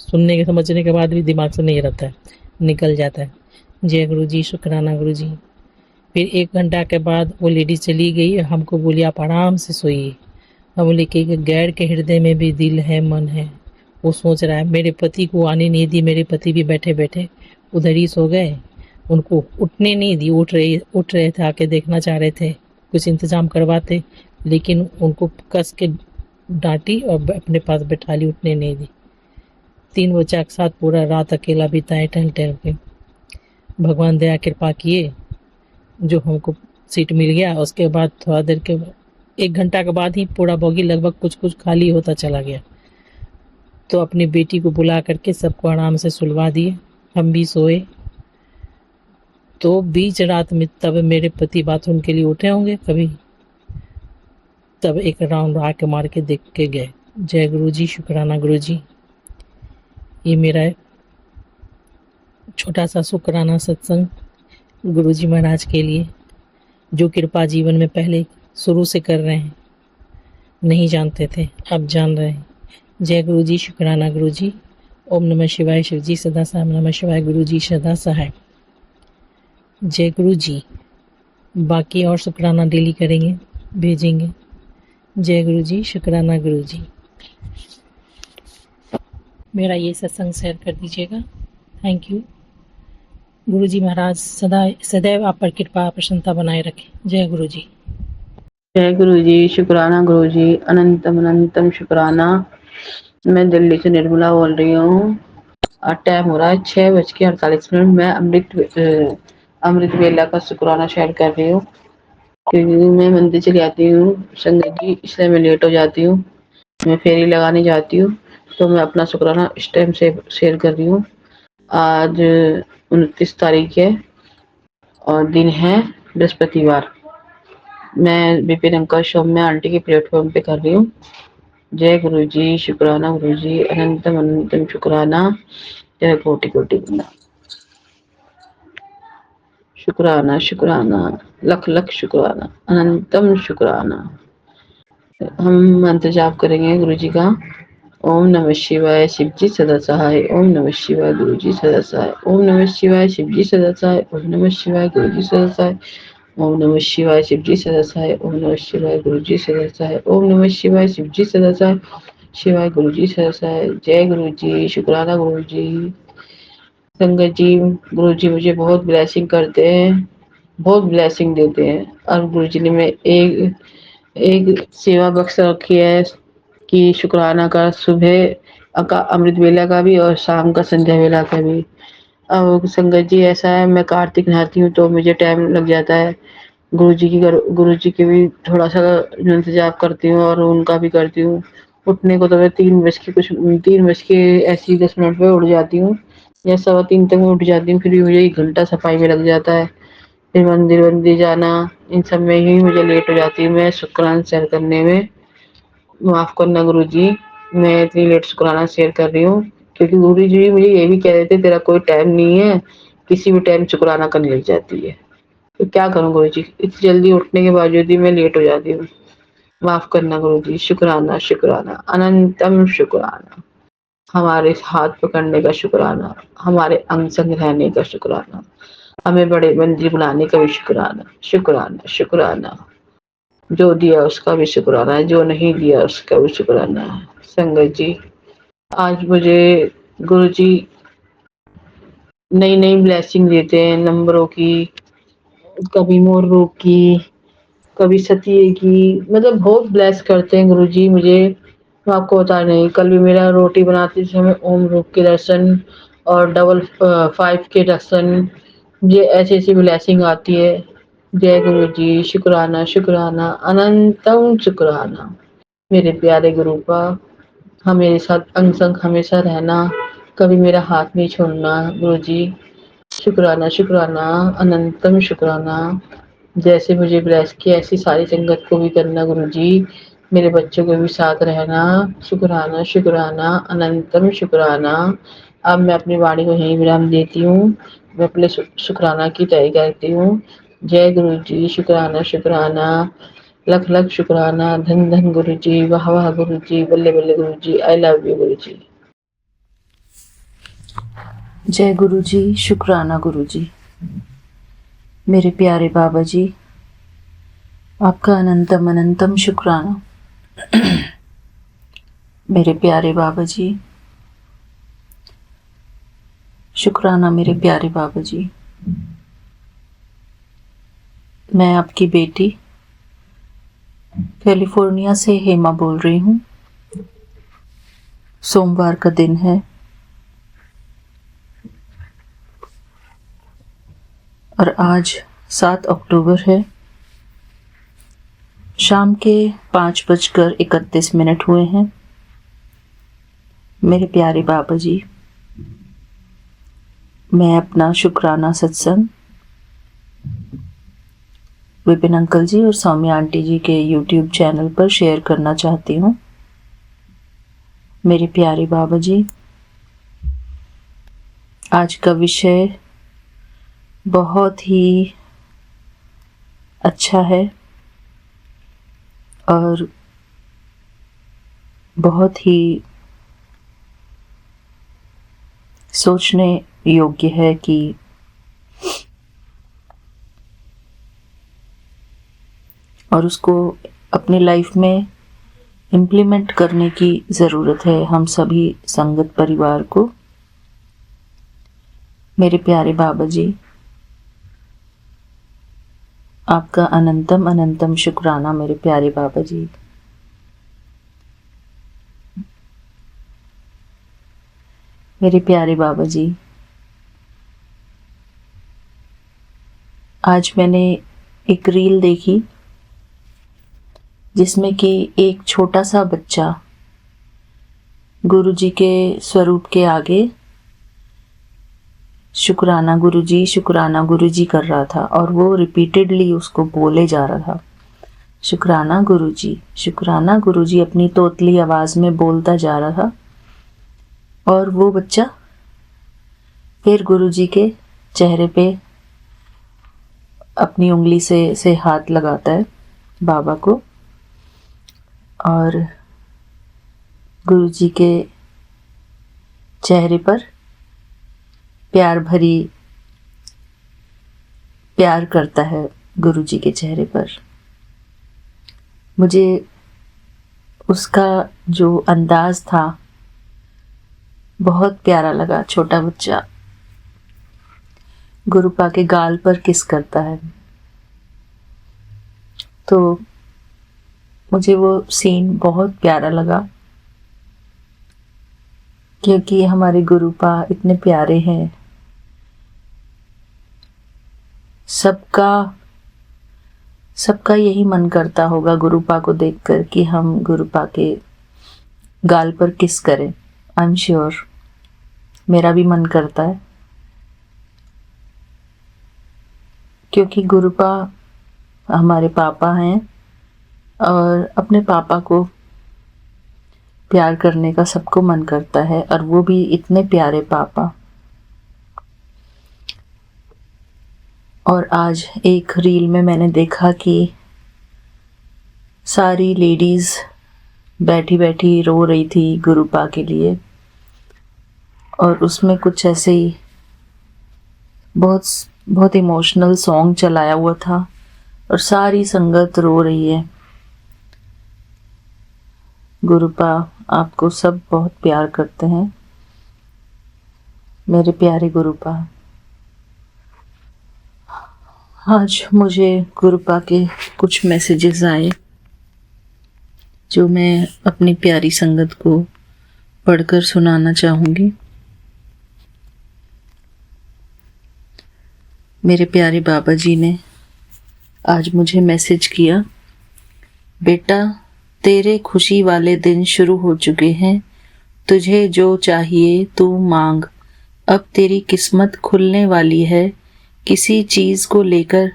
सुनने के समझने के बाद भी दिमाग से नहीं रहता है, निकल जाता है। जय गुरु जी, शुक्राना गुरु जी। फिर 1 घंटा के बाद वो लेडी चली गई, हमको बोली आप आराम से सोइए। हम बोले कि गैर के हृदय में भी दिल है, मन है, वो सोच रहा है। मेरे पति को आने नहीं दी, मेरे पति भी बैठे बैठे उधर ही सो गए, उनको उठने नहीं दी। उठ रहे थे, आके देखना चाह रहे थे, कुछ इंतज़ाम करवाते, लेकिन उनको कस के डांटी और अपने पास बैठा ली, उठने नहीं दी। 3 बच्चा के साथ पूरा रात अकेला बिताए टहल टहल के। भगवान दया कृपा किए, जो हमको सीट मिल गया। उसके बाद थोड़ा देर के 1 घंटा के बाद ही पूरा बोगी लगभग कुछ कुछ खाली होता चला गया। तो अपनी बेटी को बुला करके सबको आराम से सुलवा दिए, हम भी सोए। तो बीच रात में तब मेरे पति बाथरूम के लिए उठे होंगे कभी, तब एक राउंड आके मार के देख के गए। जय गुरु जी, शुक्राना गुरु जी। ये मेरा छोटा सा शुक्राना सत्संग गुरु जी महाराज के लिए, जो कृपा जीवन में पहले शुरू से कर रहे हैं, नहीं जानते थे अब जान रहे हैं। जय गुरु जी, शुक्राना गुरु जी। ओम नमः शिवाय, शिव जी सदा सहाय, नमः शिवाय, गुरु जी सदा सहाय। जय गुरु जी। बाकी और शुक्राना डेली करेंगे, भेजेंगे। जय गुरु जी, शुक्राना गुरु जी। मेरा ये सत्संग शेयर कर दीजिएगा, थैंक यू। गुरु जी महाराज सदैव आप पर कृपा प्रसन्नता बनाए रखें। जय गुरु जी। जय गुरु जी, शुक्राना गुरु जी, अनंतम अनंतम शुक्राना। मैं दिल्ली से निर्मला बोल रही हूँ। टाइम हो रहा है 6:48। मैं अमृत वेला का शुक्राना शेयर कर रही हूँ, क्योंकि मैं मंदिर चली जाती हूँ संगत जी, इसलिए मैं लेट हो जाती हूँ। मैं फेरी लगाने जाती हूँ, तो मैं अपना शुक्राना इस टाइम से शेयर कर रही हूँ। आज 29 तारीख है और दिन है बृहस्पतिवार। मैं विपिन अंकल सौम्या आंटी के प्लेटफॉर्म पे कर रही हूँ। जय गुरु जी, शुक्राना गुरु जी, अनंतम अनंतम शुक्राना, जय कोटि कोटि वंदना। शुक्राना शुक्राना, लख लख शुक्राना, अनंतम शुक्राना। हम मंत्र जाप करेंगे गुरु जी का। ओम नमः शिवाय, शिव जी सदा सहाय। ओम नमः शिवाय, गुरु जी सदा सहाय। ओम नमः शिवाय, शिव जी सदा सहाय। ओम नमः शिवाय, गुरु जी सदा सहाय। ओम नमः शिवाय, शिव जी सदा सहाय। ओम नमः शिवाय, गुरु जी सदा सहाय। ओम नमः शिवाय, शिव जी सदा सहाय। शिवाय गुरु जी सदा सहाय। जय गुरु जी, शुक्राना गुरु जी। संगत जी, गुरु जी मुझे बहुत ब्लेसिंग करते हैं, बहुत ब्लेसिंग देते हैं। और गुरु जी ने मैं एक सेवा बख्श रखी है कि शुक्राना का सुबह अमृत वेला का भी और शाम का संध्या वेला का भी। अब संगत जी ऐसा है, मैं कार्तिक नहाती हूँ तो मुझे टाइम लग जाता है। गुरुजी के भी थोड़ा-सा इंतज़ार करती हूँ और उनका भी करती हूँ। उठने को तो मैं 3 बज के ऐसे ही 10 मिनट पे उठ जाती हूँ या सवा 3 तक मैं उठ जाती हूँ, फिर भी मुझे 1 घंटा सफाई में लग जाता है। फिर मंदिर-वंदिर जाना, इन सब में ही मुझे लेट हो जाती हूँ मैं शुक्राना शेयर करने में। माफ़ करना गुरुजी, मैं इतनी लेट शुक्राना शेयर कर रही हूँ, क्योंकि गुरुजी मुझे ये भी कह रहे थे तेरा कोई टाइम नहीं है, किसी भी टाइम शुक्राना करने लग जाती है। तो क्या करूँ गुरुजी? इतनी जल्दी उठने के बावजूद भी मैं लेट हो जाती हूँ। माफ़ करना गुरुजी, शुक्राना, शुक्राना, अनंतम शुक्राना। हमारे हाथ पकड़ने का शुक्राना, हमारे अंग-संग रहने का शुक्राना, हमें बड़े मंदिर बनाने का भी शुक्राना, शुक्राना, शुक्राना। जो दिया उसका भी शुक्राना है, जो नहीं दिया उसका भी शुक्राना है। संगत जी, आज मुझे गुरुजी नई-नई ब्लेसिंग देते हैं नंबरों की, कभी मोर रूप की, कभी सतिये की, मतलब बहुत ब्लेस करते हैं गुरुजी मुझे, मैं आपको बता नहीं। कल भी मेरा रोटी बनाते समय ओम रूप के दर्शन और डबल 5 के दर्शन, ये ऐसी-ऐसी ब्लेसिंग आती है। जय गुरुजी, शुक्राना, शुक्राना, अनंतम शुक्राना। मेरे प्यारे गुरु का हाँ, मेरे साथ अंग-संग हमेशा रहना, कभी मेरा हाथ नहीं छोड़ना गुरुजी। शुक्राना, शुक्राना, अनंतम शुक्राना। जैसे मुझे ब्लेस किया ऐसी सारी संगत को भी करना गुरुजी। मेरे बच्चों के भी साथ रहना। शुक्राना, शुक्राना, अनंतम शुक्राना। अब मैं अपनी वाणी को यहीं विराम देती हूँ। मैं अपने शुक्राना की तैयारी करती हूँ। जय गुरुजी, शुक्राना, शुक्राना, लख लख शुक्राना, धन धन गुरुजी, वाह वाह गुरुजी, बल्ले बल्ले गुरुजी, आई लव यू गुरुजी। जय गुरु जी, शुक्राना गुरु जी। मेरे प्यारे बाबा जी, आपका अनंतम अनंतम शुक्राना। मेरे प्यारे बाबा जी, शुक्राना मेरे प्यारे बाबा जी। मैं आपकी बेटी कैलिफोर्निया से हेमा बोल रही हूँ। सोमवार का दिन है और आज 7 अक्टूबर है। शाम के 5:31 हुए हैं। मेरे प्यारे बाबा जी, मैं अपना शुक्राना सत्संग विपिन अंकल जी और सौम्या आंटी जी के YouTube चैनल पर शेयर करना चाहती हूँ। मेरे प्यारे बाबा जी, आज का विषय बहुत ही अच्छा है और बहुत ही सोचने योग्य है कि और उसको अपनी लाइफ में इम्प्लीमेंट करने की ज़रूरत है हम सभी संगत परिवार को। मेरे प्यारे बाबा जी, आपका अनंतम अनंतम शुक्राना मेरे प्यारे बाबा जी। मेरे प्यारे बाबा जी, आज मैंने एक रील देखी जिसमें कि एक छोटा सा बच्चा गुरुजी के स्वरूप के आगे शुक्राना गुरुजी कर रहा था और वो रिपीटेडली उसको बोले जा रहा था, शुक्राना गुरुजी अपनी तोतली आवाज़ में बोलता जा रहा था। और वो बच्चा फिर गुरुजी के चेहरे पे अपनी उंगली से हाथ लगाता है बाबा को और गुरुजी के चेहरे पर प्यार करता है गुरुजी के चेहरे पर। मुझे उसका जो अंदाज था बहुत प्यारा लगा। छोटा बच्चा गुरुपा के गाल पर किस करता है, तो मुझे वो सीन बहुत प्यारा लगा। क्योंकि हमारे गुरुपा इतने प्यारे हैं। सबका यही मन करता होगा गुरुपा को देखकर कि हम गुरुपा के गाल पर किस करें। आई एम श्योर मेरा भी मन करता है, क्योंकि गुरुपा हमारे पापा हैं और अपने पापा को प्यार करने का सबको मन करता है, और वो भी इतने प्यारे पापा। और आज एक रील में मैंने देखा कि सारी लेडीज़ बैठी बैठी रो रही थी गुरुपा के लिए, और उसमें कुछ ऐसे ही बहुत इमोशनल सॉन्ग चलाया हुआ था और सारी संगत रो रही है। गुरुपा आपको सब बहुत प्यार करते हैं, मेरे प्यारे गुरुपा। आज मुझे गुरुपा के कुछ मैसेजेस आए जो मैं अपनी प्यारी संगत को पढ़कर सुनाना चाहूँगी। मेरे प्यारे बाबा जी ने आज मुझे मैसेज किया, बेटा तेरे खुशी वाले दिन शुरू हो चुके हैं, तुझे जो चाहिए तू मांग, अब तेरी किस्मत खुलने वाली है, किसी चीज़ को लेकर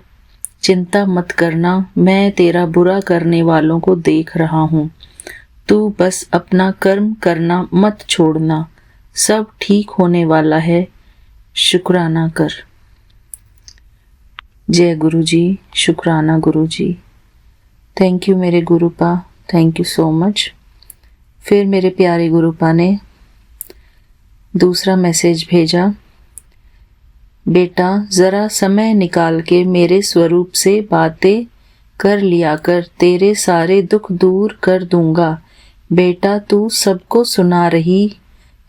चिंता मत करना, मैं तेरा बुरा करने वालों को देख रहा हूँ, तू बस अपना कर्म करना मत छोड़ना, सब ठीक होने वाला है, शुक्राना कर। जय गुरु जी, शुक्राना गुरु जी। थैंक यू मेरे गुरुपा, थैंक यू सो मच। फिर मेरे प्यारे गुरुपा ने दूसरा मैसेज भेजा, बेटा ज़रा समय निकाल के मेरे स्वरूप से बातें कर लिया कर, तेरे सारे दुख दूर कर दूंगा। बेटा तू सबको सुना रही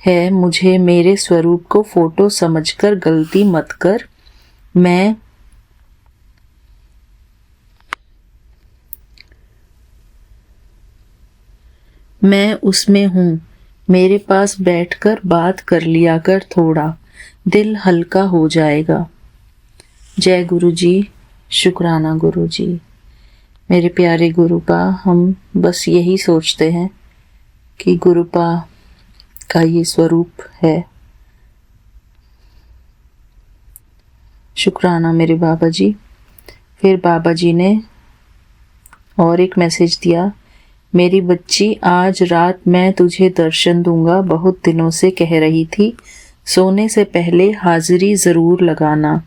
है, मुझे मेरे स्वरूप को फोटो समझकर गलती मत कर, मैं उसमें हूँ, मेरे पास बैठकर बात कर लिया कर, थोड़ा दिल हल्का हो जाएगा। जय गुरु जी, शुक्राना गुरु जी। मेरे प्यारे गुरुपा, हम बस यही सोचते हैं कि गुरुपा का ये स्वरूप है। शुक्राना मेरे बाबा जी। फिर बाबा जी ने और एक मैसेज दिया, मेरी बच्ची आज रात मैं तुझे दर्शन दूंगा, बहुत दिनों से कह रही थी, सोने से पहले हाजिरी ज़रूर लगाना।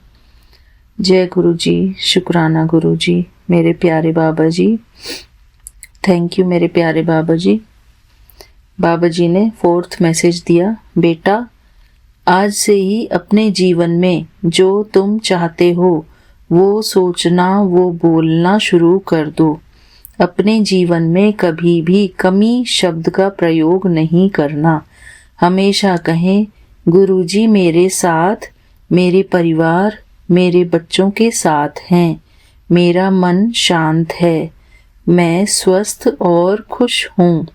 जय गुरु जी, शुक्राना गुरु जी। मेरे प्यारे बाबा जी, थैंक यू मेरे प्यारे बाबा जी। बाबा जी ने फोर्थ मैसेज दिया, बेटा आज से ही अपने जीवन में जो तुम चाहते हो वो सोचना, वो बोलना शुरू कर दो। अपने जीवन में कभी भी कमी शब्द का प्रयोग नहीं करना। हमेशा कहें, गुरुजी मेरे साथ, मेरे परिवार, मेरे बच्चों के साथ हैं, मेरा मन शांत है, मैं स्वस्थ और खुश हूँ।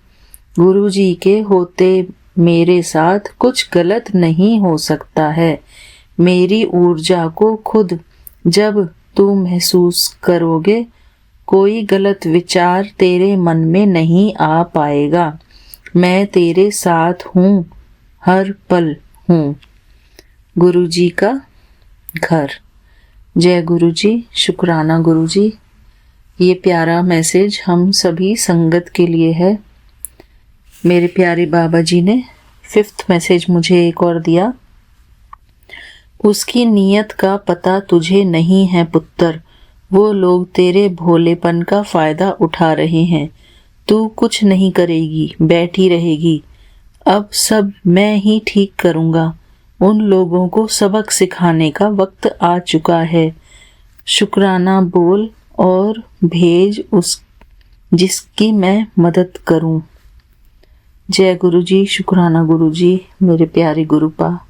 गुरुजी के होते मेरे साथ कुछ गलत नहीं हो सकता है। मेरी ऊर्जा को खुद जब तू महसूस करोगे, कोई गलत विचार तेरे मन में नहीं आ पाएगा। मैं तेरे साथ हूँ, हर पल हूँ। गुरु जी का घर। जय गुरु जी, शुक्राना गुरु जी। ये प्यारा मैसेज हम सभी संगत के लिए है। मेरे प्यारे बाबा जी ने फिफ्थ मैसेज मुझे एक और दिया, उसकी नीयत का पता तुझे नहीं है पुत्र, वो लोग तेरे भोलेपन का फ़ायदा उठा रहे हैं। तू कुछ नहीं करेगी, बैठी रहेगी। अब सब मैं ही ठीक करूँगा। उन लोगों को सबक सिखाने का वक्त आ चुका है। शुक्राना बोल और भेज उस जिसकी मैं मदद करूँ। जय गुरु जी, शुक्राना गुरु जी। मेरे प्यारे गुरुपा,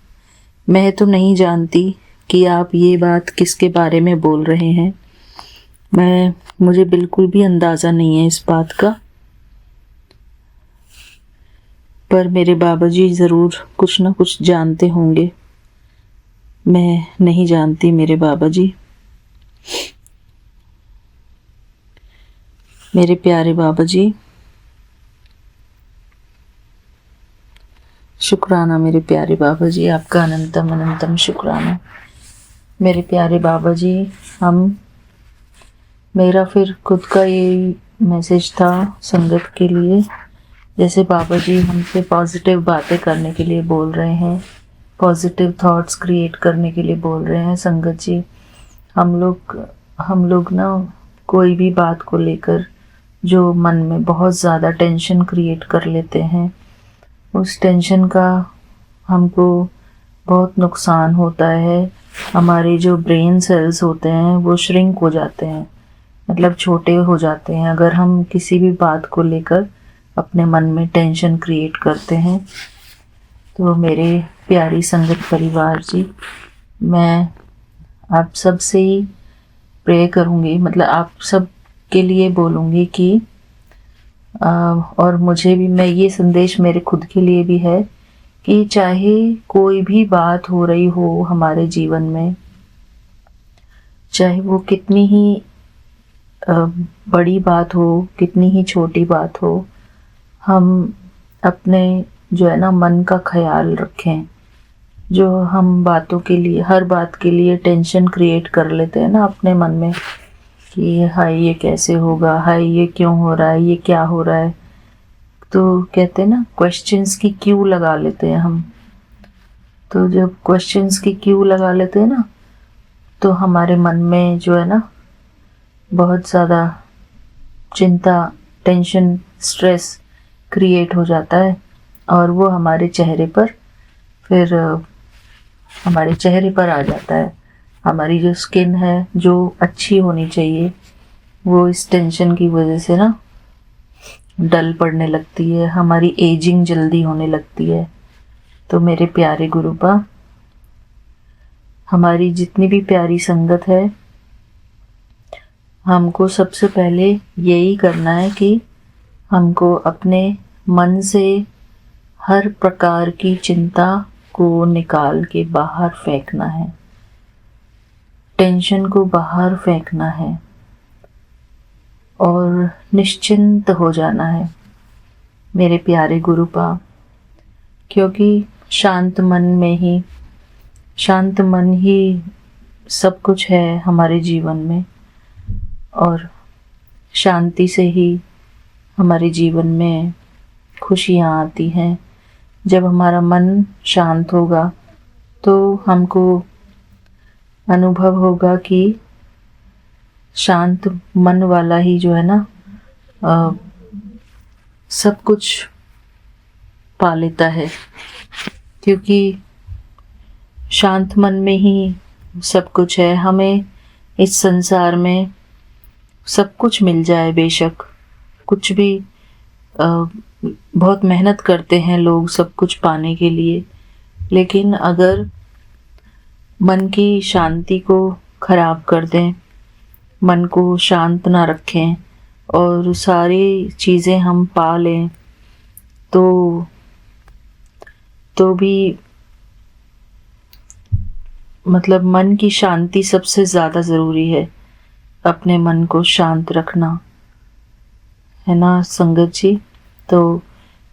मैं तो नहीं जानती कि आप ये बात किसके बारे में बोल रहे हैं। मुझे बिल्कुल भी अंदाज़ा नहीं है इस बात का। पर मेरे बाबा जी ज़रूर कुछ ना कुछ जानते होंगे। मैं नहीं जानती मेरे बाबा जी। मेरे प्यारे बाबा जी, शुक्राना मेरे प्यारे बाबा जी, आपका अनंतम अनंतम शुक्राना। मेरे प्यारे बाबा जी, मेरा फिर खुद का यही मैसेज था संगत के लिए। जैसे बाबा जी हमसे पॉजिटिव बातें करने के लिए बोल रहे हैं, पॉजिटिव थॉट्स क्रिएट करने के लिए बोल रहे हैं संगत जी। हम लोग ना कोई भी बात को लेकर जो मन में बहुत ज़्यादा टेंशन क्रिएट कर लेते हैं, उस टेंशन का हमको बहुत नुकसान होता है। हमारे जो ब्रेन सेल्स होते हैं वो श्रिंक हो जाते हैं, मतलब छोटे हो जाते हैं, अगर हम किसी भी बात को लेकर अपने मन में टेंशन क्रिएट करते हैं। तो मेरे प्यारी संगत परिवार जी, मैं आप सब से ही प्रे करूँगी, मतलब आप सब के लिए बोलूँगी कि और मुझे भी, मैं ये संदेश मेरे खुद के लिए भी है कि चाहे कोई भी बात हो रही हो हमारे जीवन में, चाहे वो कितनी ही बड़ी बात हो, कितनी ही छोटी बात हो, हम अपने जो है ना मन का ख्याल रखें। जो हम बातों के लिए, हर बात के लिए टेंशन क्रिएट कर लेते हैं ना अपने मन में कि हाय ये कैसे होगा, हाय ये क्यों हो रहा है, ये क्या हो रहा है, तो कहते हैं ना क्वेश्चंस की क्यू लगा लेते हैं हम। तो जब क्वेश्चंस की क्यू लगा लेते हैं ना, तो हमारे मन में जो है ना बहुत ज़्यादा चिंता, टेंशन, स्ट्रेस क्रिएट हो जाता है, और वो हमारे चेहरे पर आ जाता है। हमारी जो स्किन है जो अच्छी होनी चाहिए, वो इस टेंशन की वजह से ना डल पड़ने लगती है, हमारी एजिंग जल्दी होने लगती है। तो मेरे प्यारे गुरुपा, हमारी जितनी भी प्यारी संगत है, हमको सबसे पहले यही करना है कि हमको अपने मन से हर प्रकार की चिंता को निकाल के बाहर फेंकना है, टेंशन को बाहर फेंकना है और निश्चिंत हो जाना है मेरे प्यारे गुरुपा। क्योंकि शांत मन ही सब कुछ है हमारे जीवन में, और शांति से ही हमारे जीवन में खुशियाँ आती हैं। जब हमारा मन शांत होगा तो हमको अनुभव होगा कि शांत मन वाला ही जो है ना सब कुछ पा लेता है, क्योंकि शांत मन में ही सब कुछ है। हमें इस संसार में सब कुछ मिल जाए, बेशक कुछ भी, बहुत मेहनत करते हैं लोग सब कुछ पाने के लिए, लेकिन अगर मन की शांति को खराब कर दें, मन को शांत ना रखें और सारी चीज़ें हम पा लें, तो भी मतलब मन की शांति सबसे ज़्यादा ज़रूरी है। अपने मन को शांत रखना है ना संगत जी। तो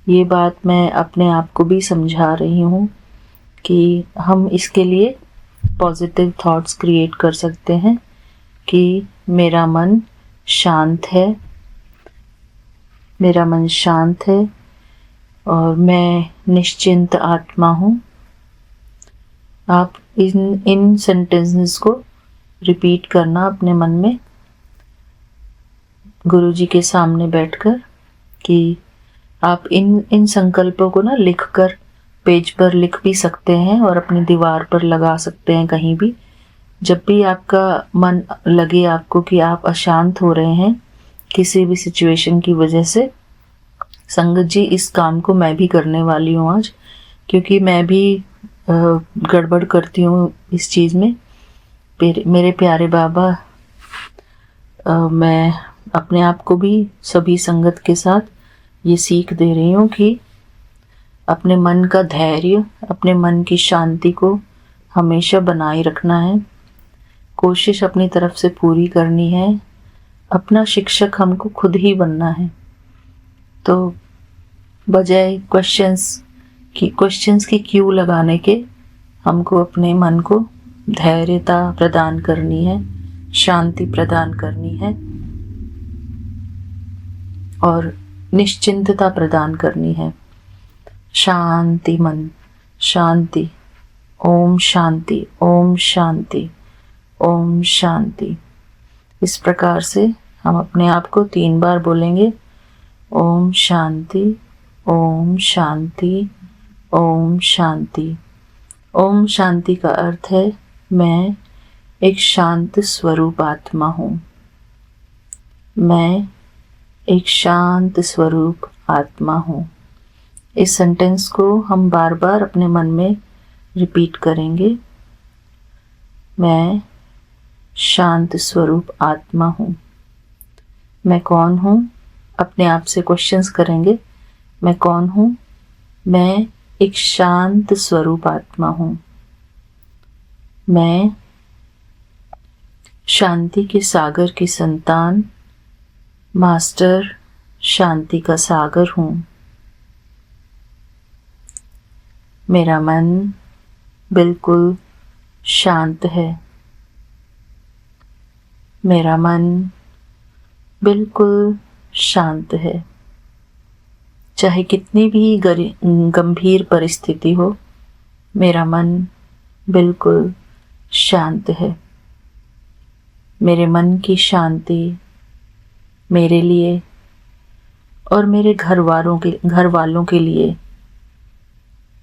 ये बात मैं अपने आप को भी समझा रही हूँ कि हम इसके लिए पॉजिटिव थॉट्स क्रिएट कर सकते हैं कि मेरा मन शांत है, मेरा मन शांत है और मैं निश्चिंत आत्मा हूँ। आप इन सेंटेंसेस को रिपीट करना अपने मन में गुरुजी के सामने बैठकर, कि आप इन संकल्पों को ना लिखकर पेज पर लिख भी सकते हैं और अपनी दीवार पर लगा सकते हैं कहीं भी। जब भी आपका मन लगे आपको कि आप अशांत हो रहे हैं किसी भी सिचुएशन की वजह से, संगत जी इस काम को मैं भी करने वाली हूँ आज, क्योंकि मैं भी गड़बड़ करती हूँ इस चीज़ में। मेरे प्यारे बाबा, मैं अपने आप को भी सभी संगत के साथ ये सीख दे रही हूँ कि अपने मन का धैर्य, अपने मन की शांति को हमेशा बनाए रखना है। कोशिश अपनी तरफ से पूरी करनी है। अपना शिक्षक हमको खुद ही बनना है। तो बजाय क्वेश्चंस की क्यू लगाने के हमको अपने मन को धैर्यता प्रदान करनी है, शांति प्रदान करनी है और निश्चिंतता प्रदान करनी है। शांति मन, शांति, ओम शांति, ओम शांति, ओम शांति। इस प्रकार से हम अपने आप को 3 बार बोलेंगे। ओम शांति, ओम शांति, ओम शांति। ओम शांति का अर्थ है मैं एक शांत स्वरूप आत्मा हूँ। मैं एक शांत स्वरूप आत्मा हूँ। इस सेंटेंस को हम बार बार अपने मन में रिपीट करेंगे। मैं शांत स्वरूप आत्मा हूँ। मैं कौन हूँ? अपने आप से क्वेश्चंस करेंगे। मैं कौन हूँ? मैं एक शांत स्वरूप आत्मा हूँ। मैं शांति के सागर की संतान, मास्टर शांति का सागर हूँ। मेरा मन बिल्कुल शांत है। मेरा मन बिल्कुल शांत है। चाहे कितनी भी गंभीर परिस्थिति हो, मेरा मन बिल्कुल शांत है। मेरे मन की शांति मेरे लिए और मेरे घर वालों के लिए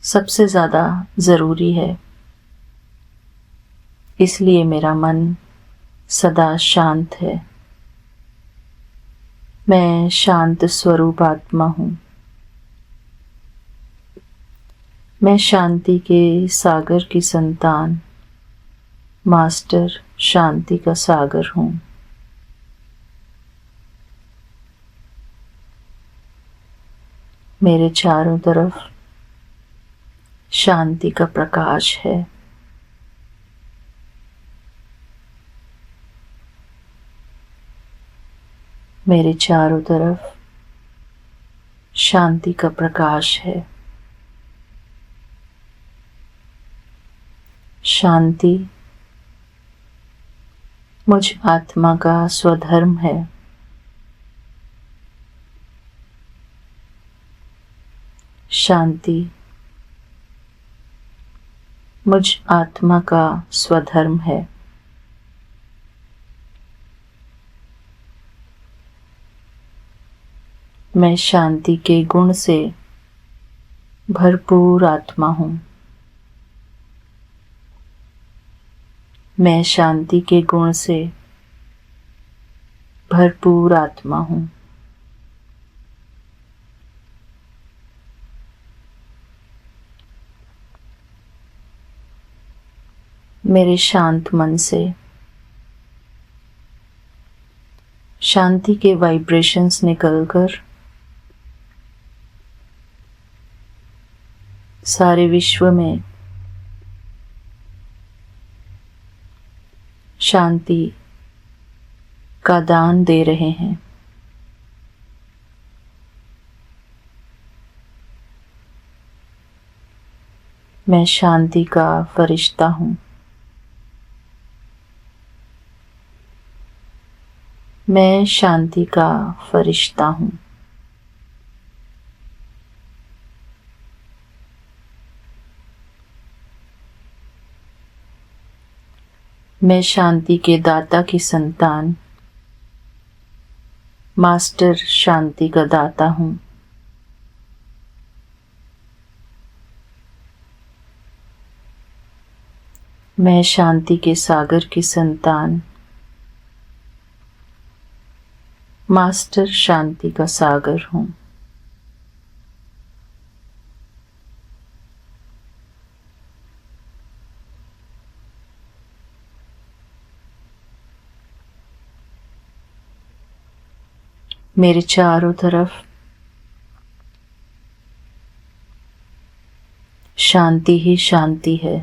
सबसे ज़्यादा ज़रूरी है। इसलिए मेरा मन सदा शांत है। मैं शांत स्वरूप आत्मा हूँ। मैं शांति के सागर की संतान, मास्टर शांति का सागर हूँ। मेरे चारों तरफ शांति का प्रकाश है। मेरे चारों तरफ शांति का प्रकाश है। शांति मुझ आत्मा का स्वधर्म है। शांति मुझ आत्मा का स्वधर्म है। मैं शांति के गुण से भरपूर आत्मा हूँ। मैं शांति के गुण से भरपूर आत्मा हूँ। मेरे शांत मन से शांति के वाइब्रेशंस निकलकर सारे विश्व में शांति का दान दे रहे हैं। मैं शांति का फरिश्ता हूँ। मैं शांति का फरिश्ता हूँ। मैं शांति के दाता की संतान, मास्टर शांति का दाता हूँ। मैं शांति के सागर की संतान, मास्टर शांति का सागर हूँ। मेरे चारों तरफ शांति ही शांति है।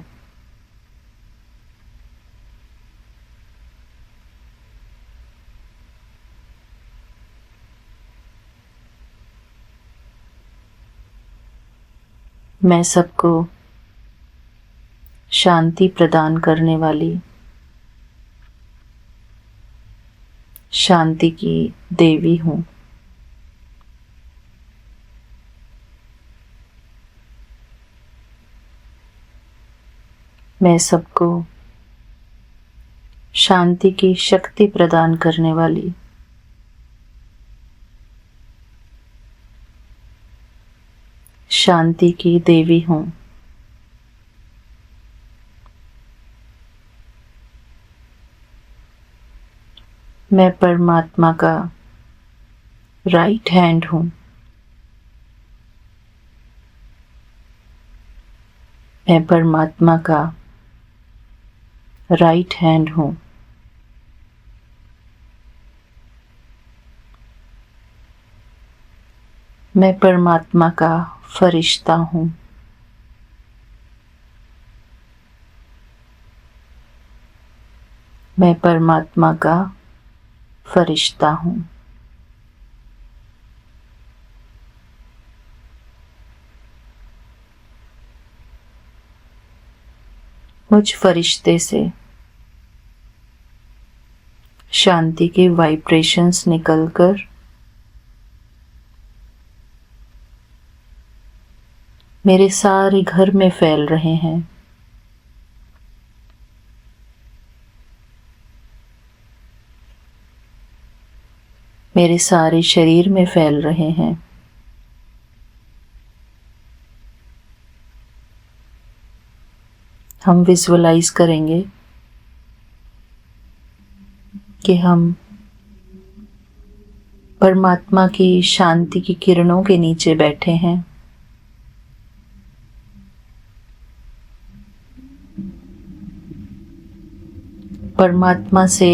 मैं सबको शांति प्रदान करने वाली शांति की देवी हूँ। मैं सबको शांति की शक्ति प्रदान करने वाली शांति की देवी हूँ। मैं परमात्मा का राइट हैंड हूँ। मैं परमात्मा का राइट हैंड हूँ। मैं परमात्मा का फरिश्ता हूँ। मैं परमात्मा का फरिश्ता हूँ। मुझ फरिश्ते से शांति के वाइब्रेशंस निकलकर मेरे सारे घर में फैल रहे हैं। मेरे सारे शरीर में फैल रहे हैं। हम विजुअलाइज करेंगे कि हम परमात्मा की शांति की किरणों के नीचे बैठे हैं। परमात्मा से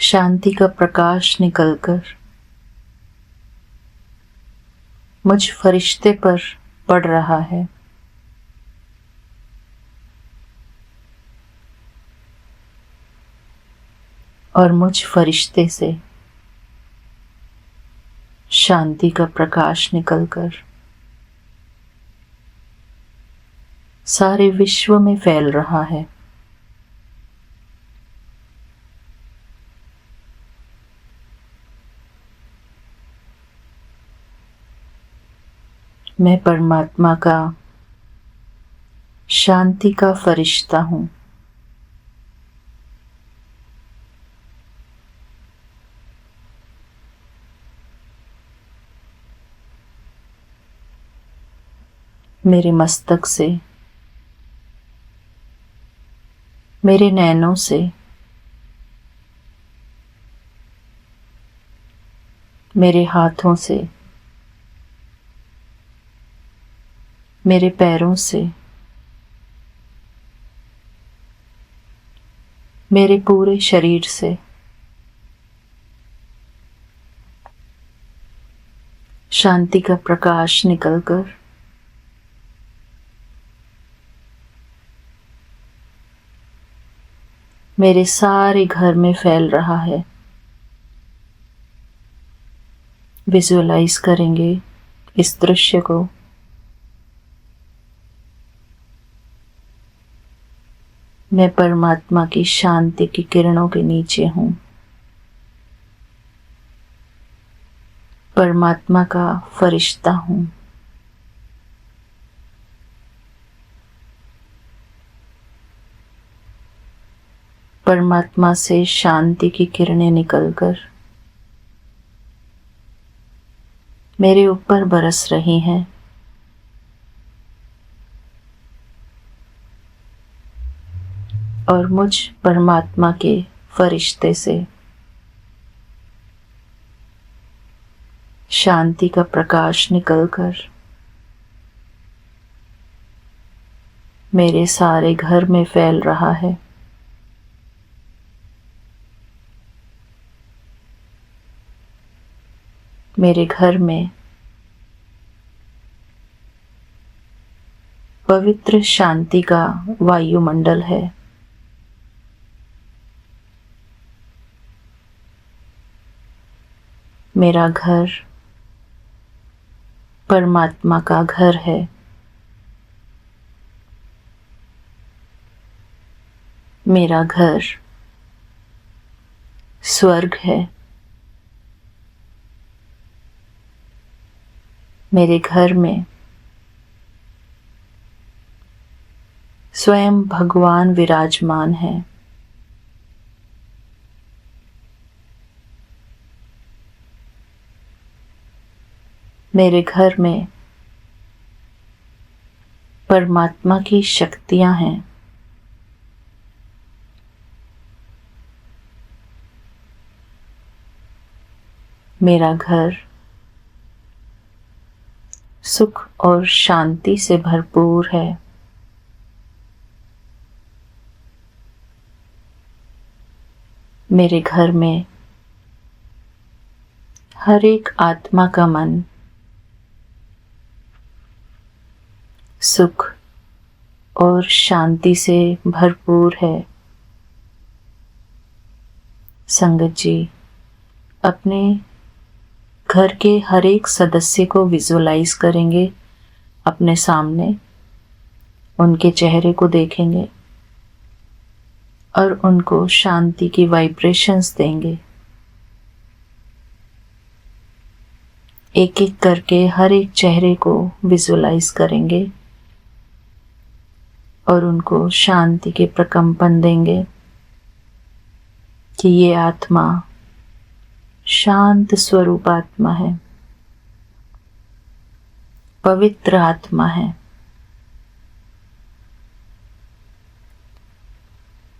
शांति का प्रकाश निकलकर मुझ फरिश्ते पर पड़ रहा है। और मुझ फरिश्ते से शांति का प्रकाश निकलकर सारे विश्व में फैल रहा है। मैं परमात्मा का शांति का फरिश्ता हूँ। मेरे मस्तक से, मेरे नैनों से, मेरे हाथों से, मेरे पैरों से, मेरे पूरे शरीर से शांति का प्रकाश निकलकर मेरे सारे घर में फैल रहा है। विजुअलाइज करेंगे इस दृश्य को। मैं परमात्मा की शांति की किरणों के नीचे हूँ। परमात्मा का फरिश्ता हूँ। परमात्मा से शांति की किरणें निकलकर मेरे ऊपर बरस रही हैं। और मुझ परमात्मा के फरिश्ते से शांति का प्रकाश निकलकर मेरे सारे घर में फैल रहा है। मेरे घर में पवित्र शांति का वायुमंडल है। मेरा घर परमात्मा का घर है। मेरा घर स्वर्ग है। मेरे घर में स्वयं भगवान विराजमान है। मेरे घर में परमात्मा की शक्तियां हैं। मेरा घर सुख और शांति से भरपूर है। मेरे घर में हर एक आत्मा का मन सुख और शांति से भरपूर है। संगत जी, अपने घर के हर एक सदस्य को विजुअलाइज करेंगे अपने सामने, उनके चेहरे को देखेंगे और उनको शांति की वाइब्रेशंस देंगे। एक एक करके हर एक चेहरे को विजुअलाइज करेंगे और उनको शांति के प्रकंपन देंगे कि ये आत्मा शांत स्वरूप आत्मा है, पवित्र आत्मा है।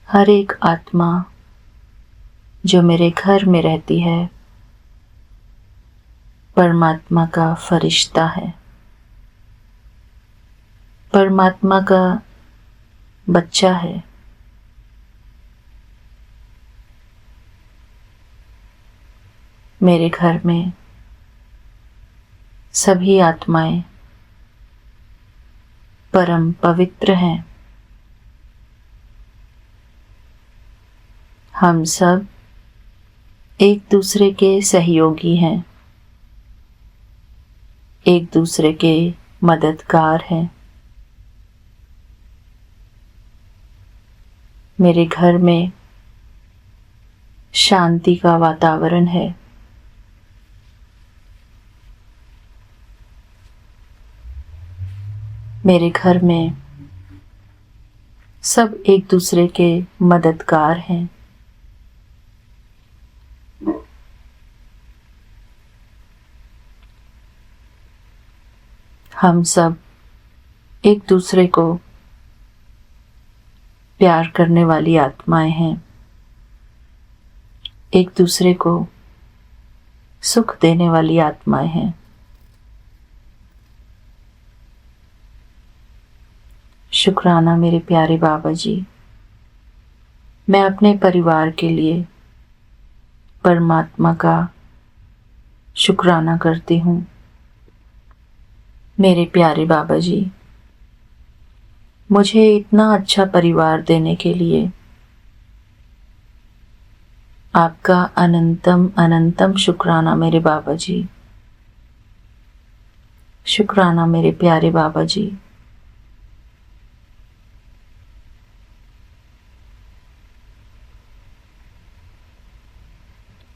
हर एक आत्मा जो मेरे घर में रहती है परमात्मा का फरिश्ता है, परमात्मा का बच्चा है। मेरे घर में सभी आत्माएं परम पवित्र हैं। हम सब एक दूसरे के सहयोगी हैं, एक दूसरे के मददगार हैं। मेरे घर में शांति का वातावरण है। मेरे घर में सब एक दूसरे के मददगार हैं। हम सब एक दूसरे को प्यार करने वाली आत्माएं हैं, एक दूसरे को सुख देने वाली आत्माएं हैं। शुक्राना मेरे प्यारे बाबा जी। मैं अपने परिवार के लिए परमात्मा का शुक्राना करती हूँ। मेरे प्यारे बाबा जी, मुझे इतना अच्छा परिवार देने के लिए आपका अनंतम अनंतम शुक्राना मेरे बाबा जी। शुक्राना मेरे प्यारे बाबा जी।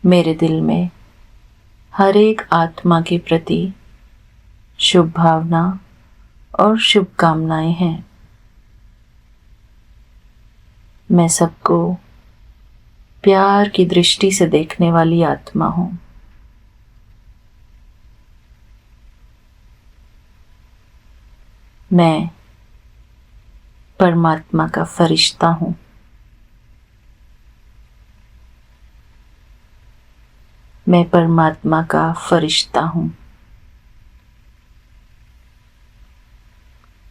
मेरे दिल में हर एक आत्मा के प्रति शुभ भावना और शुभकामनाएं हैं। मैं सबको प्यार की दृष्टि से देखने वाली आत्मा हूँ। मैं परमात्मा का फरिश्ता हूँ। मैं परमात्मा का फरिश्ता हूँ।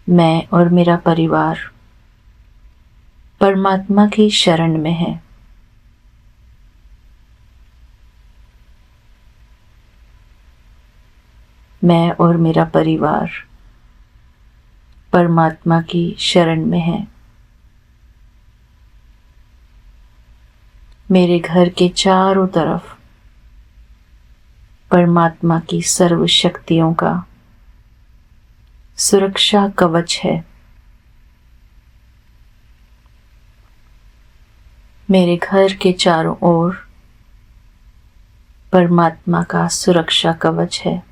मैं और मेरा परिवार परमात्मा की शरण में है। मैं और मेरा परिवार परमात्मा की शरण में हैं। मेरे घर के चारों तरफ परमात्मा की सर्व शक्तियों का सुरक्षा कवच है। मेरे घर के चारों ओर परमात्मा का सुरक्षा कवच है।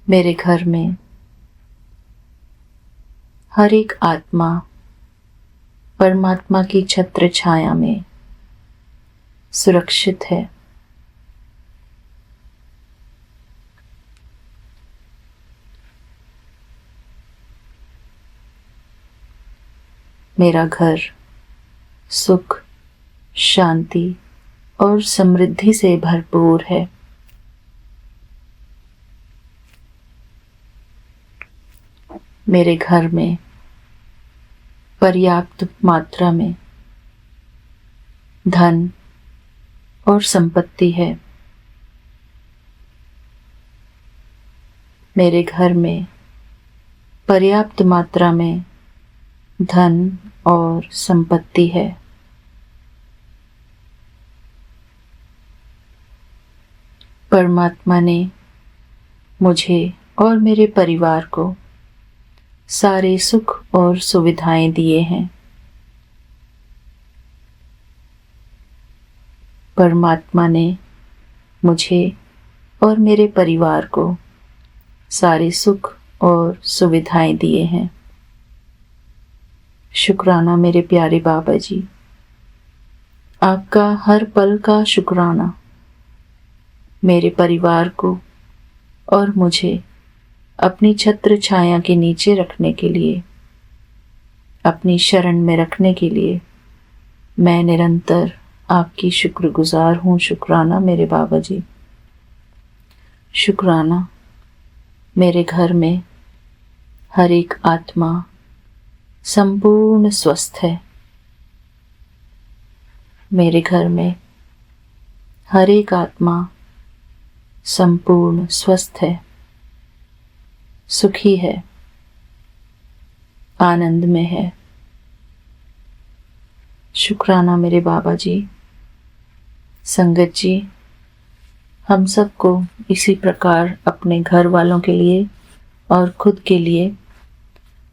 मेरे घर में हर एक आत्मा परमात्मा की छत्र छाया में सुरक्षित है। मेरा घर सुख, शांति और समृद्धि से भरपूर है। मेरे घर में पर्याप्त मात्रा में धन और संपत्ति है। मेरे घर में पर्याप्त मात्रा में धन और संपत्ति है। परमात्मा ने मुझे और मेरे परिवार को सारे सुख और सुविधाएं दिए हैं। परमात्मा ने मुझे और मेरे परिवार को सारे सुख और सुविधाएं दिए हैं। शुक्राना मेरे प्यारे बाबा जी, आपका हर पल का शुक्राना मेरे परिवार को और मुझे अपनी छत्र छाया के नीचे रखने के लिए, अपनी शरण में रखने के लिए मैं निरंतर आपकी शुक्रगुजार हूँ। शुक्राना मेरे बाबा जी। शुक्राना मेरे घर में हर एक आत्मा संपूर्ण स्वस्थ है। मेरे घर में हर एक आत्मा संपूर्ण स्वस्थ है, सुखी है, आनंद में है। शुक्राना मेरे बाबा जी। संगत जी, हम सबको इसी प्रकार अपने घर वालों के लिए और खुद के लिए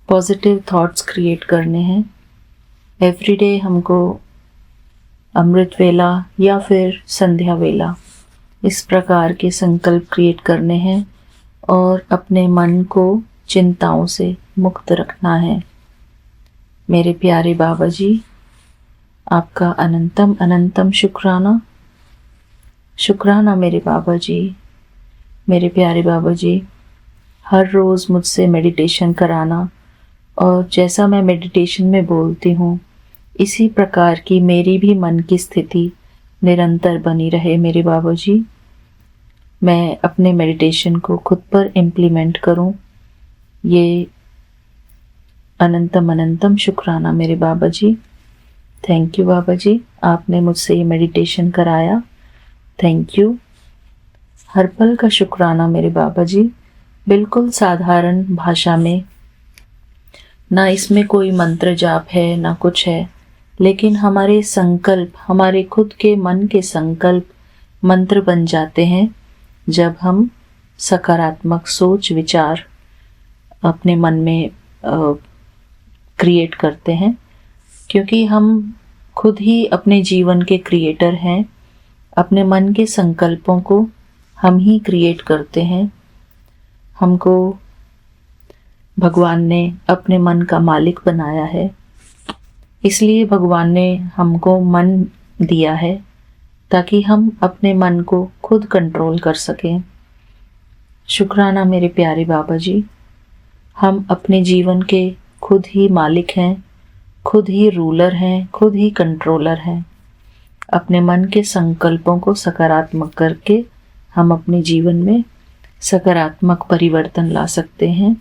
पॉजिटिव थॉट्स क्रिएट करने हैं। एवरीडे हमको अमृत वेला या फिर संध्या वेला इस प्रकार के संकल्प क्रिएट करने हैं और अपने मन को चिंताओं से मुक्त रखना है। मेरे प्यारे बाबा जी, आपका अनंतम अनंतम शुक्राना। शुक्राना मेरे बाबा जी। मेरे प्यारे बाबा जी, हर रोज़ मुझसे मेडिटेशन कराना और जैसा मैं मेडिटेशन में बोलती हूँ इसी प्रकार की मेरी भी मन की स्थिति निरंतर बनी रहे। मेरे बाबा जी, मैं अपने मेडिटेशन को खुद पर इम्प्लीमेंट करूं, ये अनंतम अनंतम शुक्राना मेरे बाबा जी। थैंक यू बाबा जी, आपने मुझसे ये मेडिटेशन कराया। Thank you. हर पल का शुक्राना मेरे बाबा जी। बिल्कुल साधारण भाषा में, ना इसमें कोई मंत्र जाप है ना कुछ है, लेकिन हमारे संकल्प, हमारे खुद के मन के संकल्प मंत्र बन जाते हैं जब हम सकारात्मक सोच विचार अपने मन में क्रिएट करते हैं, क्योंकि हम खुद ही अपने जीवन के क्रिएटर हैं। अपने मन के संकल्पों को हम ही क्रिएट करते हैं। हमको भगवान ने अपने मन का मालिक बनाया है, इसलिए भगवान ने हमको मन दिया है ताकि हम अपने मन को खुद कंट्रोल कर सकें। शुक्राना मेरे प्यारे बाबा जी। हम अपने जीवन के खुद ही मालिक हैं, खुद ही रूलर हैं, खुद ही कंट्रोलर हैं। अपने मन के संकल्पों को सकारात्मक करके हम अपने जीवन में सकारात्मक परिवर्तन ला सकते हैं।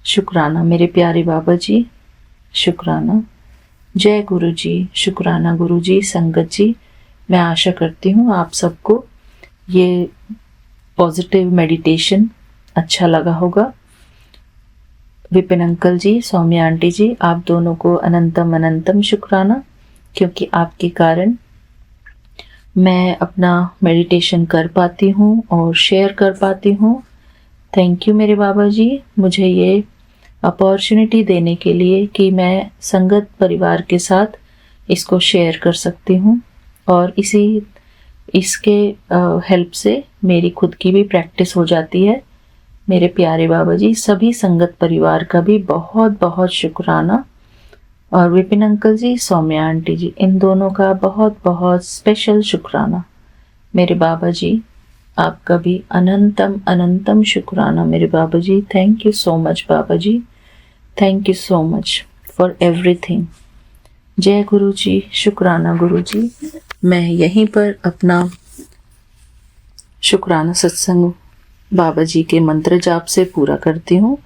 शुक्राना मेरे प्यारे बाबा जी। शुक्राना। जय गुरु जी। शुक्राना गुरु जी। संगत जी, मैं आशा करती हूँ आप सबको ये पॉजिटिव मेडिटेशन अच्छा लगा होगा। विपिन अंकल जी, सौम्या आंटी जी, आप दोनों को अनंतम अनंतम शुक्राना, क्योंकि आपके कारण मैं अपना मेडिटेशन कर पाती हूँ और शेयर कर पाती हूँ। थैंक यू मेरे बाबा जी, मुझे ये अपॉर्चुनिटी देने के लिए कि मैं संगत परिवार के साथ इसको शेयर कर सकती हूँ, और इसके हेल्प से मेरी खुद की भी प्रैक्टिस हो जाती है। मेरे प्यारे बाबा जी, सभी संगत परिवार का भी बहुत बहुत शुक्राना, और विपिन अंकल जी, सौम्या आंटी जी, इन दोनों का बहुत बहुत स्पेशल शुक्राना। मेरे बाबा जी, आपका भी अनंतम अनंतम शुक्राना मेरे Baba ji. Thank you so much Baba ji, thank you so much for everything. जय गुरु जी, शुक्राना गुरु जी। मैं यहीं पर अपना शुक्राना सत्संग बाबा जी के मंत्र जाप से पूरा करती हूँ।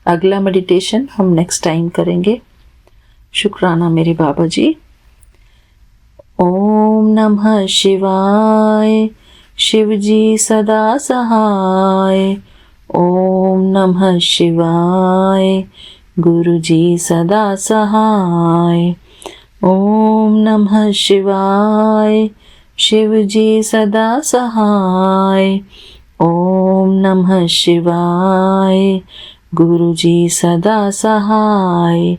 अगला मेडिटेशन हम नेक्स्ट टाइम करेंगे। शुक्राना मेरे बाबा जी। ओम नमः शिवाय, शिव जी सदा सहाय। ओम नमः शिवाय, गुरु जी सदा सहाय। ओम नमः शिवाय, शिव जी सदा सहाय। ओम नमः शिवाय, गुरु जी सदा सहाय।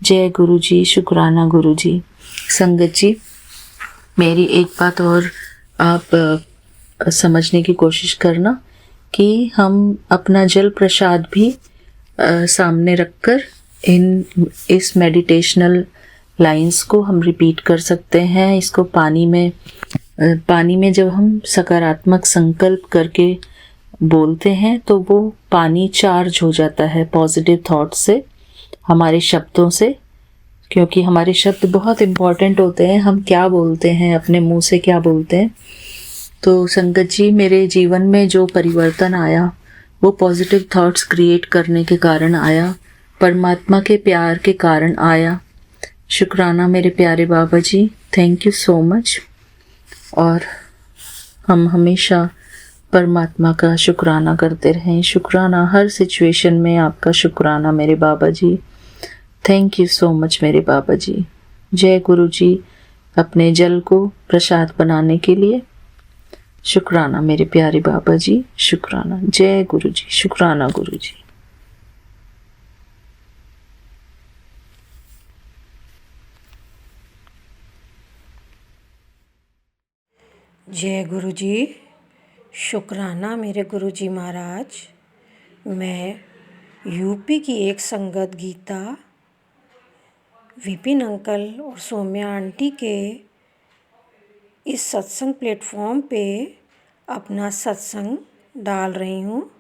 जय गुरु जी, शुक्राना गुरु जी। संगत जी, मेरी एक बात और आप समझने की कोशिश करना कि हम अपना जल प्रसाद भी सामने रखकर इस मेडिटेशनल लाइंस को हम रिपीट कर सकते हैं। इसको पानी में जब हम सकारात्मक संकल्प करके बोलते हैं तो वो पानी चार्ज हो जाता है पॉजिटिव थॉट से, हमारे शब्दों से, क्योंकि हमारे शब्द बहुत इम्पॉर्टेंट होते हैं। हम क्या बोलते हैं, अपने मुंह से क्या बोलते हैं। तो संगत जी, मेरे जीवन में जो परिवर्तन आया वो पॉजिटिव थॉट्स क्रिएट करने के कारण आया, परमात्मा के प्यार के कारण आया। शुक्राना मेरे प्यारे बाबा ji, thank you so much. और हम हमेशा परमात्मा का शुक्राना करते रहें। शुक्राना हर सिचुएशन में, आपका शुक्राना मेरे Baba ji. Thank you so much मेरे बाबा जी। जय गुरु जी, अपने जल को प्रसाद बनाने के लिए शुक्राना मेरे प्यारे बाबा जी, शुक्राना। जय गुरु जी, शुक्राना गुरु जी। जय गुरु जी, शुक्राना मेरे गुरु जी महाराज। मैं यूपी की एक संगत गीता, विपिन अंकल और सौम्या आंटी के इस सत्संग प्लेटफॉर्म पे अपना सत्संग डाल रही हूँ।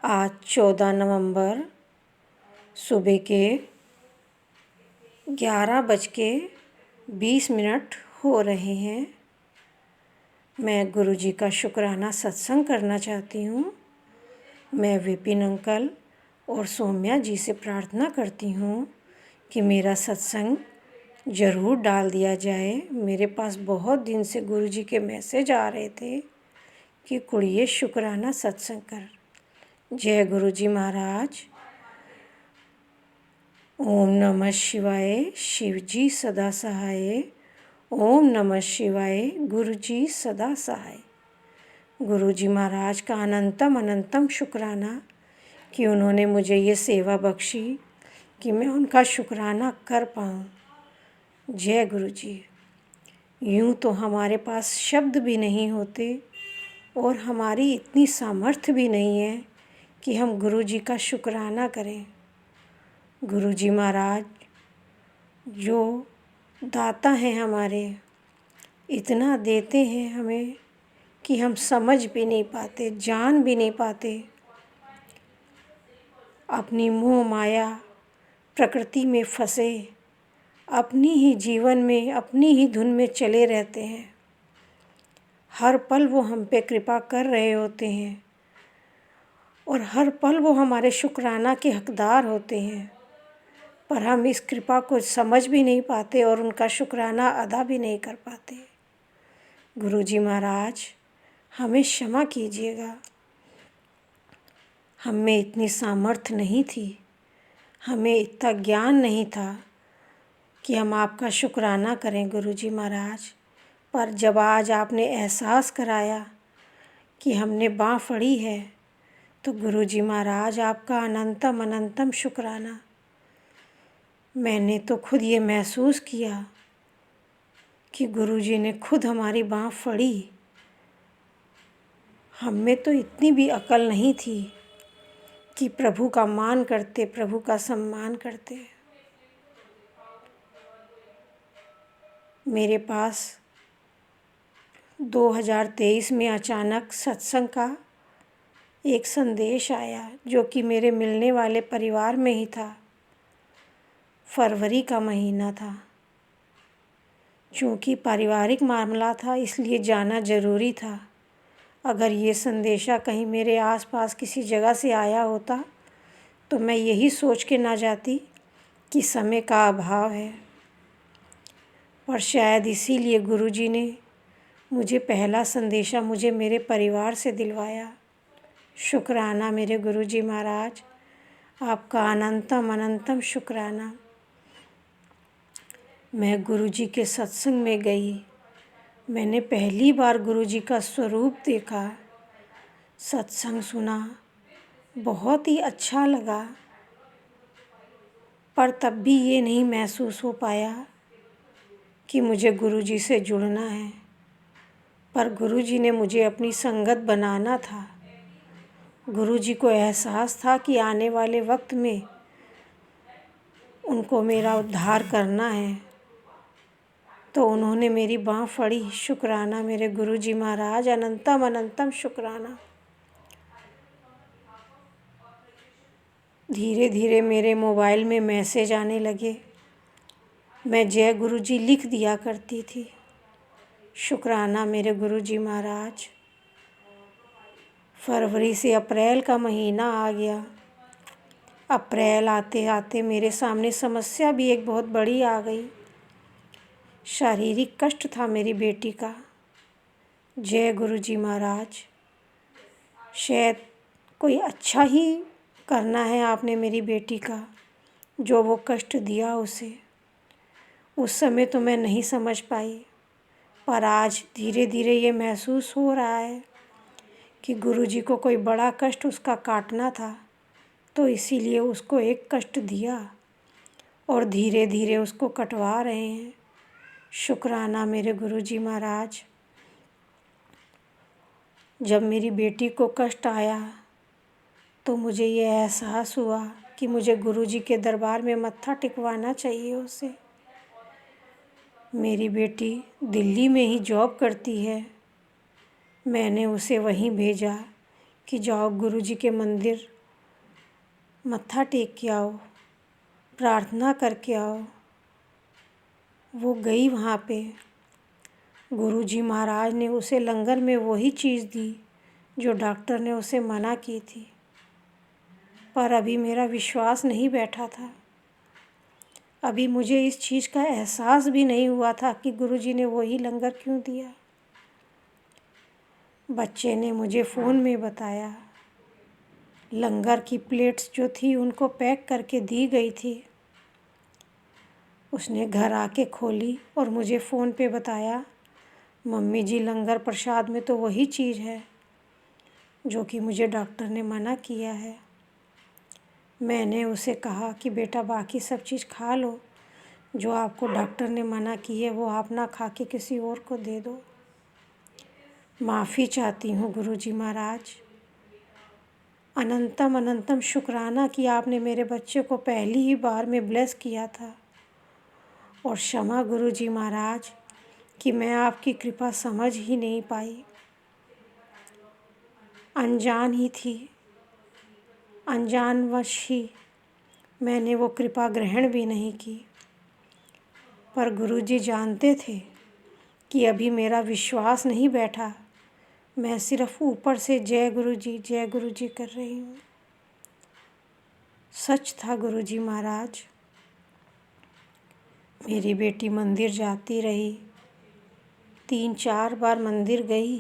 आज 14 नवंबर सुबह के 11:20 हो रहे हैं। मैं गुरु जी का शुक्राना सत्संग करना चाहती हूँ। मैं विपिन अंकल और सौम्या जी से प्रार्थना करती हूँ कि मेरा सत्संग ज़रूर डाल दिया जाए। मेरे पास बहुत दिन से गुरु जी के मैसेज आ रहे थे कि कुड़िए शुक्राना सत्संग कर। जय गुरु जी महाराज। ओम नमः शिवाय, शिव जी सदा सहाय। ओम नमः शिवाय, गुरु जी सदा सहाय। गुरु जी महाराज का अनंतम अनंतम शुक्राना कि उन्होंने मुझे ये सेवा बख्शी कि मैं उनका शुक्राना कर पाऊँ। जय गुरु जी। यूँ तो हमारे पास शब्द भी नहीं होते और हमारी इतनी सामर्थ्य भी नहीं है कि हम गुरु जी का शुक्राना करें। गुरु जी महाराज जो दाता हैं हमारे, इतना देते हैं हमें कि हम समझ भी नहीं पाते, जान भी नहीं पाते। अपनी मोह माया प्रकृति में फंसे अपनी ही जीवन में, अपनी ही धुन में चले रहते हैं। हर पल वो हम पे कृपा कर रहे होते हैं और हर पल वो हमारे शुक्राना के हकदार होते हैं, पर हम इस कृपा को समझ भी नहीं पाते और उनका शुक्राना अदा भी नहीं कर पाते। गुरु जी महाराज हमें क्षमा कीजिएगा। हम में इतनी सामर्थ्य नहीं थी, हमें इतना ज्ञान नहीं था कि हम आपका शुक्राना करें गुरुजी महाराज। पर जब आज आपने एहसास कराया कि हमने बाँह फड़ी है, तो गुरुजी महाराज आपका अनंतम अनंतम शुक्राना। मैंने तो खुद ये महसूस किया कि गुरुजी ने खुद हमारी बाँह फड़ी। हम में तो इतनी भी अकल नहीं थी कि प्रभु का मान करते, प्रभु का सम्मान करते। मेरे पास 2023 में अचानक सत्संग का एक संदेश आया, जो कि मेरे मिलने वाले परिवार में ही था। फरवरी का महीना था। चूँकि पारिवारिक मामला था, इसलिए जाना ज़रूरी था। अगर ये संदेशा कहीं मेरे आसपास किसी जगह से आया होता तो मैं यही सोच के ना जाती कि समय का अभाव है। पर शायद इसीलिए गुरुजी ने मुझे पहला संदेशा मुझे मेरे परिवार से दिलवाया। शुक्राना मेरे गुरुजी महाराज, आपका अनंतम अनंतम शुक्राना। मैं गुरुजी के सत्संग में गई। मैंने पहली बार गुरुजी का स्वरूप देखा, सत्संग सुना, बहुत ही अच्छा लगा। पर तब भी ये नहीं महसूस हो पाया कि मुझे गुरुजी से जुड़ना है। पर गुरुजी ने मुझे अपनी संगत बनाना था। गुरुजी को एहसास था कि आने वाले वक्त में उनको मेरा उद्धार करना है, तो उन्होंने मेरी बाँह फड़ी। शुक्राना मेरे गुरुजी महाराज, अनंतम अनंतम शुक्राना। धीरे धीरे मेरे मोबाइल में मैसेज आने लगे। मैं जय गुरुजी लिख दिया करती थी। शुक्राना मेरे गुरुजी महाराज। फरवरी से अप्रैल का महीना आ गया। अप्रैल आते आते मेरे सामने समस्या भी एक बहुत बड़ी आ गई। शारीरिक कष्ट था मेरी बेटी का। जय गुरुजी महाराज। शायद कोई अच्छा ही करना है आपने मेरी बेटी का, जो वो कष्ट दिया उसे। उस समय तो मैं नहीं समझ पाई, पर आज धीरे धीरे ये महसूस हो रहा है कि गुरुजी को कोई बड़ा कष्ट उसका काटना था, तो इसीलिए उसको एक कष्ट दिया और धीरे धीरे उसको कटवा रहे हैं। शुक्राना मेरे गुरुजी महाराज। जब मेरी बेटी को कष्ट आया तो मुझे ये एहसास हुआ कि मुझे गुरुजी के दरबार में मत्था टिकवाना चाहिए उसे। मेरी बेटी दिल्ली में ही जॉब करती है। मैंने उसे वहीं भेजा कि जाओ गुरुजी के मंदिर मत्था टेक के आओ, प्रार्थना करके आओ। वो गई वहाँ पे। गुरुजी महाराज ने उसे लंगर में वही चीज़ दी जो डॉक्टर ने उसे मना की थी। पर अभी मेरा विश्वास नहीं बैठा था। अभी मुझे इस चीज़ का एहसास भी नहीं हुआ था कि गुरुजी ने वही लंगर क्यों दिया। बच्चे ने मुझे फ़ोन में बताया, लंगर की प्लेट्स जो थी उनको पैक करके दी गई थी। उसने घर आके खोली और मुझे फ़ोन पे बताया, मम्मी जी लंगर प्रसाद में तो वही चीज़ है जो कि मुझे डॉक्टर ने मना किया है। मैंने उसे कहा कि बेटा बाकी सब चीज़ खा लो, जो आपको डॉक्टर ने मना की है वो आप ना खा के किसी और को दे दो। माफ़ी चाहती हूँ गुरुजी महाराज। अनंतम अनंतम शुक्राना कि आपने मेरे बच्चे को पहली ही बार में ब्लेस किया था। और क्षमा गुरुजी महाराज कि मैं आपकी कृपा समझ ही नहीं पाई। अनजान ही थी, अनजानवश ही मैंने वो कृपा ग्रहण भी नहीं की। पर गुरुजी जानते थे कि अभी मेरा विश्वास नहीं बैठा। मैं सिर्फ ऊपर से जय गुरुजी कर रही हूँ। सच था गुरुजी महाराज। मेरी बेटी मंदिर जाती रही, 3-4 बार मंदिर गई,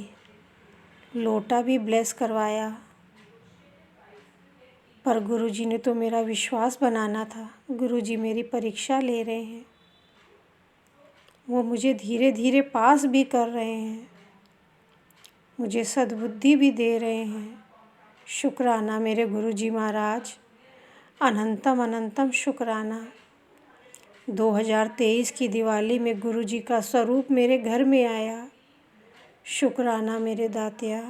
लोटा भी ब्लेस करवाया। पर गुरुजी ने तो मेरा विश्वास बनाना था। गुरुजी मेरी परीक्षा ले रहे हैं, वो मुझे धीरे धीरे पास भी कर रहे हैं, मुझे सद्बुद्धि भी दे रहे हैं। शुक्राना मेरे गुरुजी महाराज, अनंतम अनंतम शुक्राना। 2023 की दिवाली में गुरुजी का स्वरूप मेरे घर में आया। शुक्राना मेरे दातिया।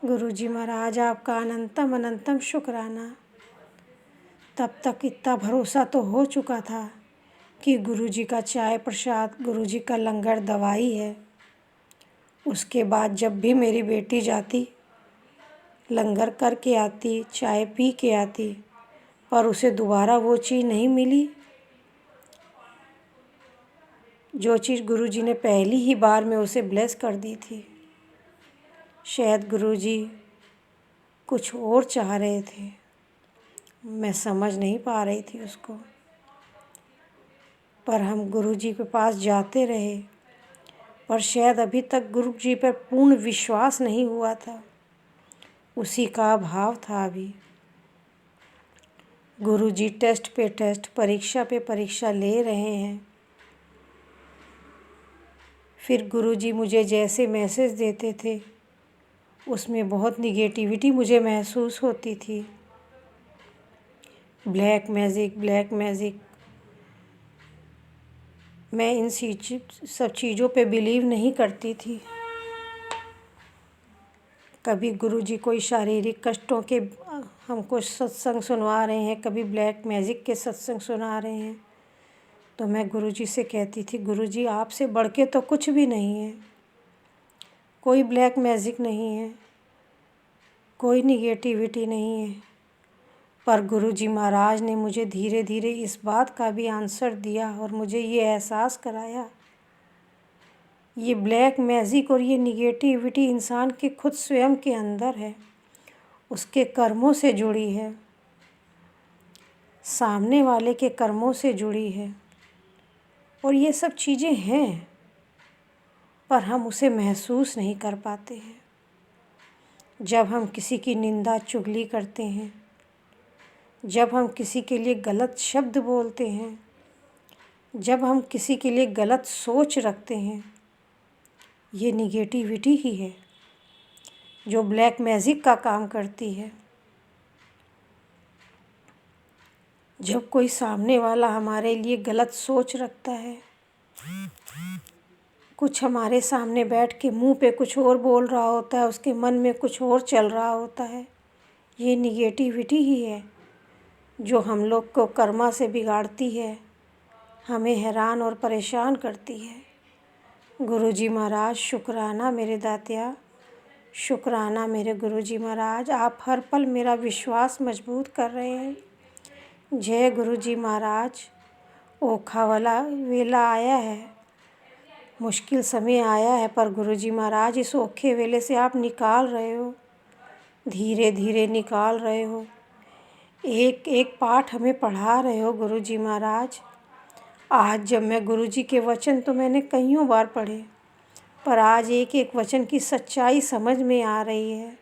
गुरुजी महाराज आपका अनंतम अनंतम शुक्राना। तब तक इतना भरोसा तो हो चुका था कि गुरुजी का चाय प्रसाद, गुरुजी का लंगर दवाई है। उसके बाद जब भी मेरी बेटी जाती, लंगर करके आती, चाय पी के आती, पर उसे दोबारा वो चीज़ नहीं मिली जो चीज़ गुरुजी ने पहली ही बार में उसे ब्लेस कर दी थी। शायद गुरुजी कुछ और चाह रहे थे, मैं समझ नहीं पा रही थी उसको। पर हम गुरुजी के पास जाते रहे, पर शायद अभी तक गुरुजी पर पूर्ण विश्वास नहीं हुआ था, उसी का अभाव था अभी। गुरुजी टेस्ट पे टेस्ट, परीक्षा पे परीक्षा ले रहे हैं। फिर गुरुजी मुझे जैसे मैसेज देते थे, उसमें बहुत निगेटिविटी मुझे महसूस होती थी। Black magic, black magic. मैं इन सब चीज़ों पे बिलीव नहीं करती थी। कभी गुरुजी कोई शारीरिक कष्टों के हमको सत्संग सुनवा रहे हैं, कभी ब्लैक मैजिक के सत्संग सुना रहे हैं, तो मैं गुरुजी से कहती थी, गुरुजी आपसे बढ़ के तो कुछ भी नहीं है, कोई ब्लैक मैजिक नहीं है, कोई निगेटिविटी नहीं है। पर गुरुजी महाराज ने मुझे धीरे धीरे इस बात का भी आंसर दिया और मुझे ये एहसास कराया, ये ब्लैक मैजिक और ये निगेटिविटी इंसान के खुद स्वयं के अंदर है, उसके कर्मों से जुड़ी है, सामने वाले के कर्मों से जुड़ी है। और ये सब चीज़ें हैं, पर हम उसे महसूस नहीं कर पाते हैं। जब हम किसी की निंदा चुगली करते हैं, जब हम किसी के लिए गलत शब्द बोलते हैं, जब हम किसी के लिए गलत सोच रखते हैं, ये निगेटिविटी ही है जो ब्लैक मैजिक का काम करती है। जब कोई सामने वाला हमारे लिए गलत सोच रखता है, कुछ हमारे सामने बैठ के मुंह पे कुछ और बोल रहा होता है, उसके मन में कुछ और चल रहा होता है, ये निगेटिविटी ही है जो हम लोग को कर्मा से बिगाड़ती है, हमें हैरान और परेशान करती है। गुरुजी महाराज शुक्राना मेरे दातिया, शुक्राना मेरे गुरुजी महाराज, आप हर पल मेरा विश्वास मजबूत कर रहे हैं। जय गुरुजी महाराज। ओखा वाला वेला आया है, मुश्किल समय आया है, पर गुरुजी महाराज इस ओखे वेले से आप निकाल रहे हो, धीरे धीरे निकाल रहे हो। एक एक पाठ हमें पढ़ा रहे हो गुरुजी महाराज। आज जब मैं गुरुजी के वचन तो मैंने कईयों बार पढ़े, पर आज एक एक वचन की सच्चाई समझ में आ रही है।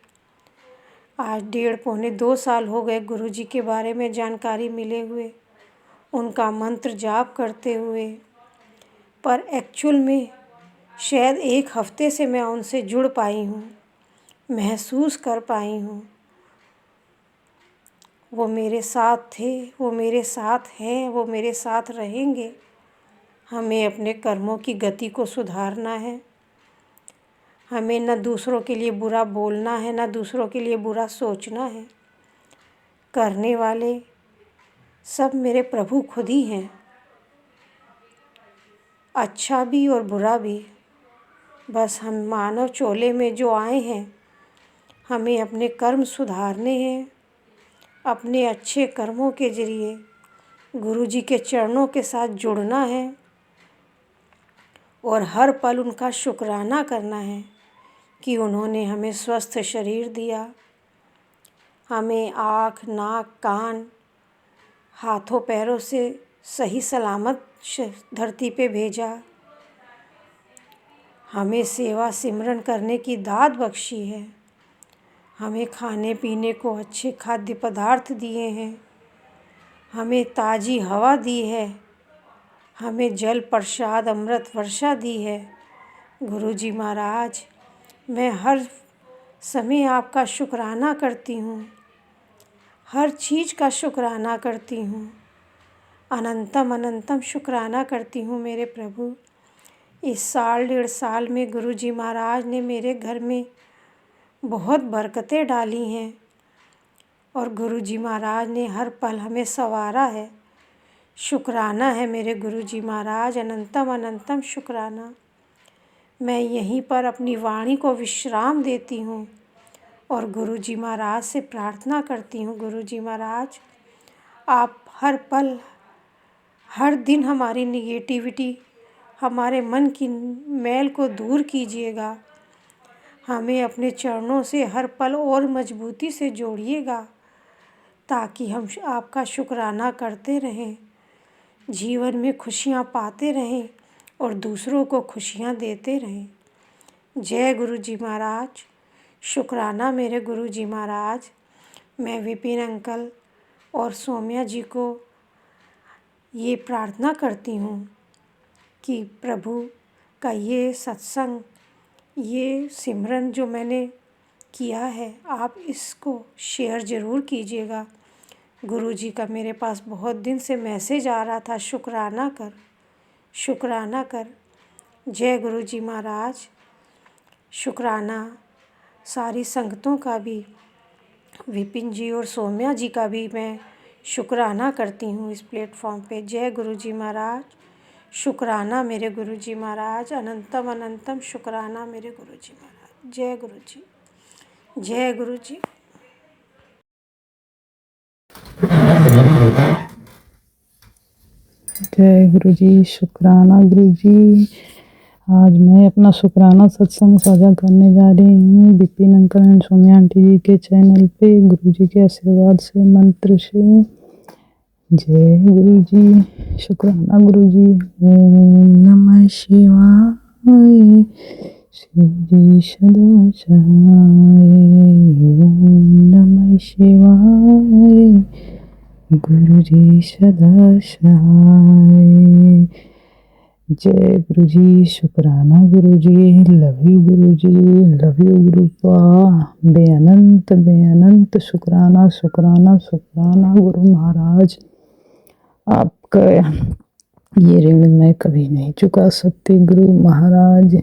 आज 1.5-2 साल हो गए गुरुजी के बारे में जानकारी मिले हुए, उनका मंत्र जाप करते हुए, पर एक्चुअल में शायद 1 हफ्ते से मैं उनसे जुड़ पाई हूँ, महसूस कर पाई हूँ। वो मेरे साथ थे, वो मेरे साथ हैं, वो मेरे साथ रहेंगे। हमें अपने कर्मों की गति को सुधारना है, हमें न दूसरों के लिए बुरा बोलना है, न दूसरों के लिए बुरा सोचना है। करने वाले सब मेरे प्रभु खुद ही हैं, अच्छा भी और बुरा भी। बस हम मानव चोले में जो आए हैं, हमें अपने कर्म सुधारने हैं, अपने अच्छे कर्मों के ज़रिए गुरुजी के चरणों के साथ जुड़ना है और हर पल उनका शुक्राना करना है कि उन्होंने हमें स्वस्थ शरीर दिया, हमें आँख, नाक, कान, हाथों पैरों से सही सलामत धरती पे भेजा, हमें सेवा सिमरन करने की दात बख्शी है, हमें खाने पीने को अच्छे खाद्य पदार्थ दिए हैं, हमें ताज़ी हवा दी है, हमें जल प्रसाद अमृत वर्षा दी है। गुरुजी महाराज, मैं हर समय आपका शुक्राना करती हूँ, हर चीज़ का शुक्राना करती हूँ, अनंतम अनंतम शुक्राना करती हूँ मेरे प्रभु। इस साल 1.5 साल में गुरुजी महाराज ने मेरे घर में बहुत बरकतें डाली हैं और गुरुजी महाराज ने हर पल हमें संवारा है। शुक्राना है मेरे गुरुजी महाराज, अनंतम अनंतम शुक्राना। मैं यहीं पर अपनी वाणी को विश्राम देती हूँ और गुरुजी महाराज से प्रार्थना करती हूँ, गुरुजी महाराज आप हर पल हर दिन हमारी निगेटिविटी, हमारे मन की मैल को दूर कीजिएगा, हमें अपने चरणों से हर पल और मजबूती से जोड़िएगा ताकि हम आपका शुक्राना करते रहें, जीवन में खुशियाँ पाते रहें और दूसरों को खुशियाँ देते रहें। जय गुरुजी महाराज। शुक्राना मेरे गुरुजी महाराज। मैं विपिन अंकल और सौम्या जी को ये प्रार्थना करती हूँ कि प्रभु का ये सत्संग, ये सिमरन जो मैंने किया है, आप इसको शेयर ज़रूर कीजिएगा। गुरुजी का मेरे पास बहुत दिन से मैसेज आ रहा था, शुक्राना कर, शुक्राना कर। जय गुरुजी महाराज। शुक्राना सारी संगतों का भी, विपिन जी और सौम्या जी का भी मैं शुक्राना करती हूँ इस प्लेटफॉर्म पे। जय गुरुजी महाराज। शुक्राना मेरे गुरुजी महाराज, अनंतम अनंतम शुक्राना मेरे गुरुजी महाराज। जय गुरुजी, जय गुरुजी। जय गुरु जी। शुक्राना गुरु जी। आज मैं अपना शुक्राना सत्संग साझा करने जा रही हूँ Vipin uncle and Saumya aunty ji के चैनल पे, गुरु जी के आशीर्वाद से, मंत्र से। जय गुरु जी। शुक्राना गुरु जी। ओम नमः शिवाय, शिव जी सदा सहाय। ओम नमः शिवाय, गुरु जी सदा सहाय। जय गुरु जी। शुक्राना गुरु जी। Love you Guru ji, love you गुरुपा। बेअनंत शुक्राना शुक्राना शुक्राना गुरु महाराज। आपका ये ऋण मैं कभी नहीं चुका सकती गुरु महाराज।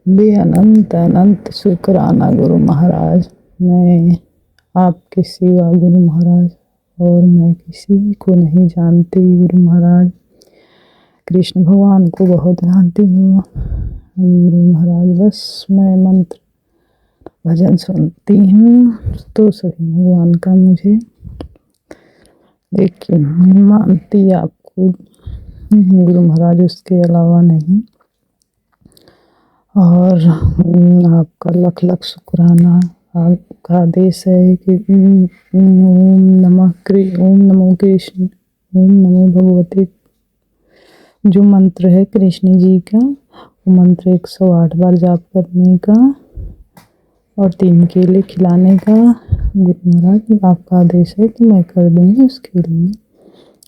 बेअनंत अनंत शुक्राना गुरु महाराज। मैं आपके सिवा गुरु महाराज और मैं किसी को नहीं जानती गुरु महाराज। कृष्ण भगवान को बहुत जानती हूँ गुरु महाराज। बस मैं मंत्र भजन सुनती हूँ तो सभी भगवान का मुझे, लेकिन मानती आपको गुरु महाराज, उसके अलावा नहीं। और आपका लख लख शुक्राना। आपका आदेश है कि ओम नमो कृष्ण, ओम नमो भगवते, जो मंत्र है कृष्ण जी का, वो मंत्र 108 बार जाप करने का और 3 केले खिलाने का। गुरु महाराज आपका आदेश है तो मैं कर दूंगी। उसके लिए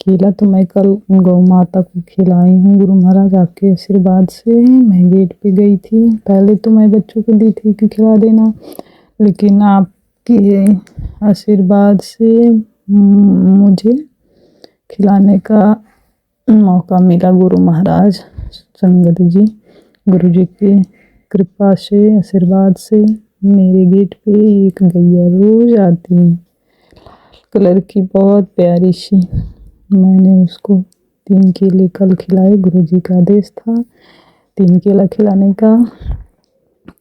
केला तो मैं कल गौ माता को खिलाई हूँ गुरु महाराज, आपके आशीर्वाद से। मैं गेट पे गई थी, पहले तो मैं बच्चों को दी थी कि खिला देना, लेकिन आपके आशीर्वाद से मुझे खिलाने का मौका मिला गुरु महाराज। संगत जी, गुरु जी की कृपा से, आशीर्वाद से मेरे गेट पे एक गैया रोज आती है, कलर की, बहुत प्यारी सी। मैंने उसको 3 केले कल खिलाए, गुरु जी का आदेश था 3 केला खिलाने का,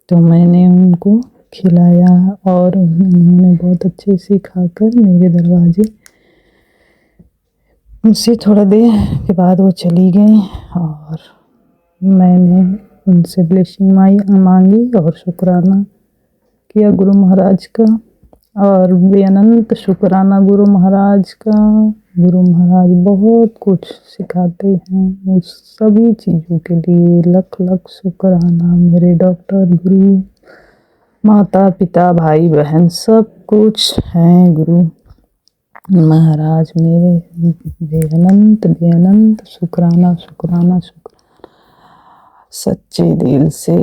तो मैंने उनको खिलाया और उन्होंने बहुत अच्छे से खाकर मेरे दरवाजे उनसे थोड़ा देर के बाद वो चली गई और मैंने उनसे ब्लेसिंग मांगी और शुक्राना किया गुरु महाराज का। और बेअनंत शुक्राना गुरु महाराज का। गुरु महाराज बहुत कुछ सिखाते हैं, उस सभी चीज़ों के लिए लख लख शुक्राना। मेरे डॉक्टर गुरु माता पिता भाई बहन सब कुछ हैं गुरु महाराज मेरे। बेअनंत बेअनंत शुक्राना शुक्राना शुक्राना सच्चे दिल से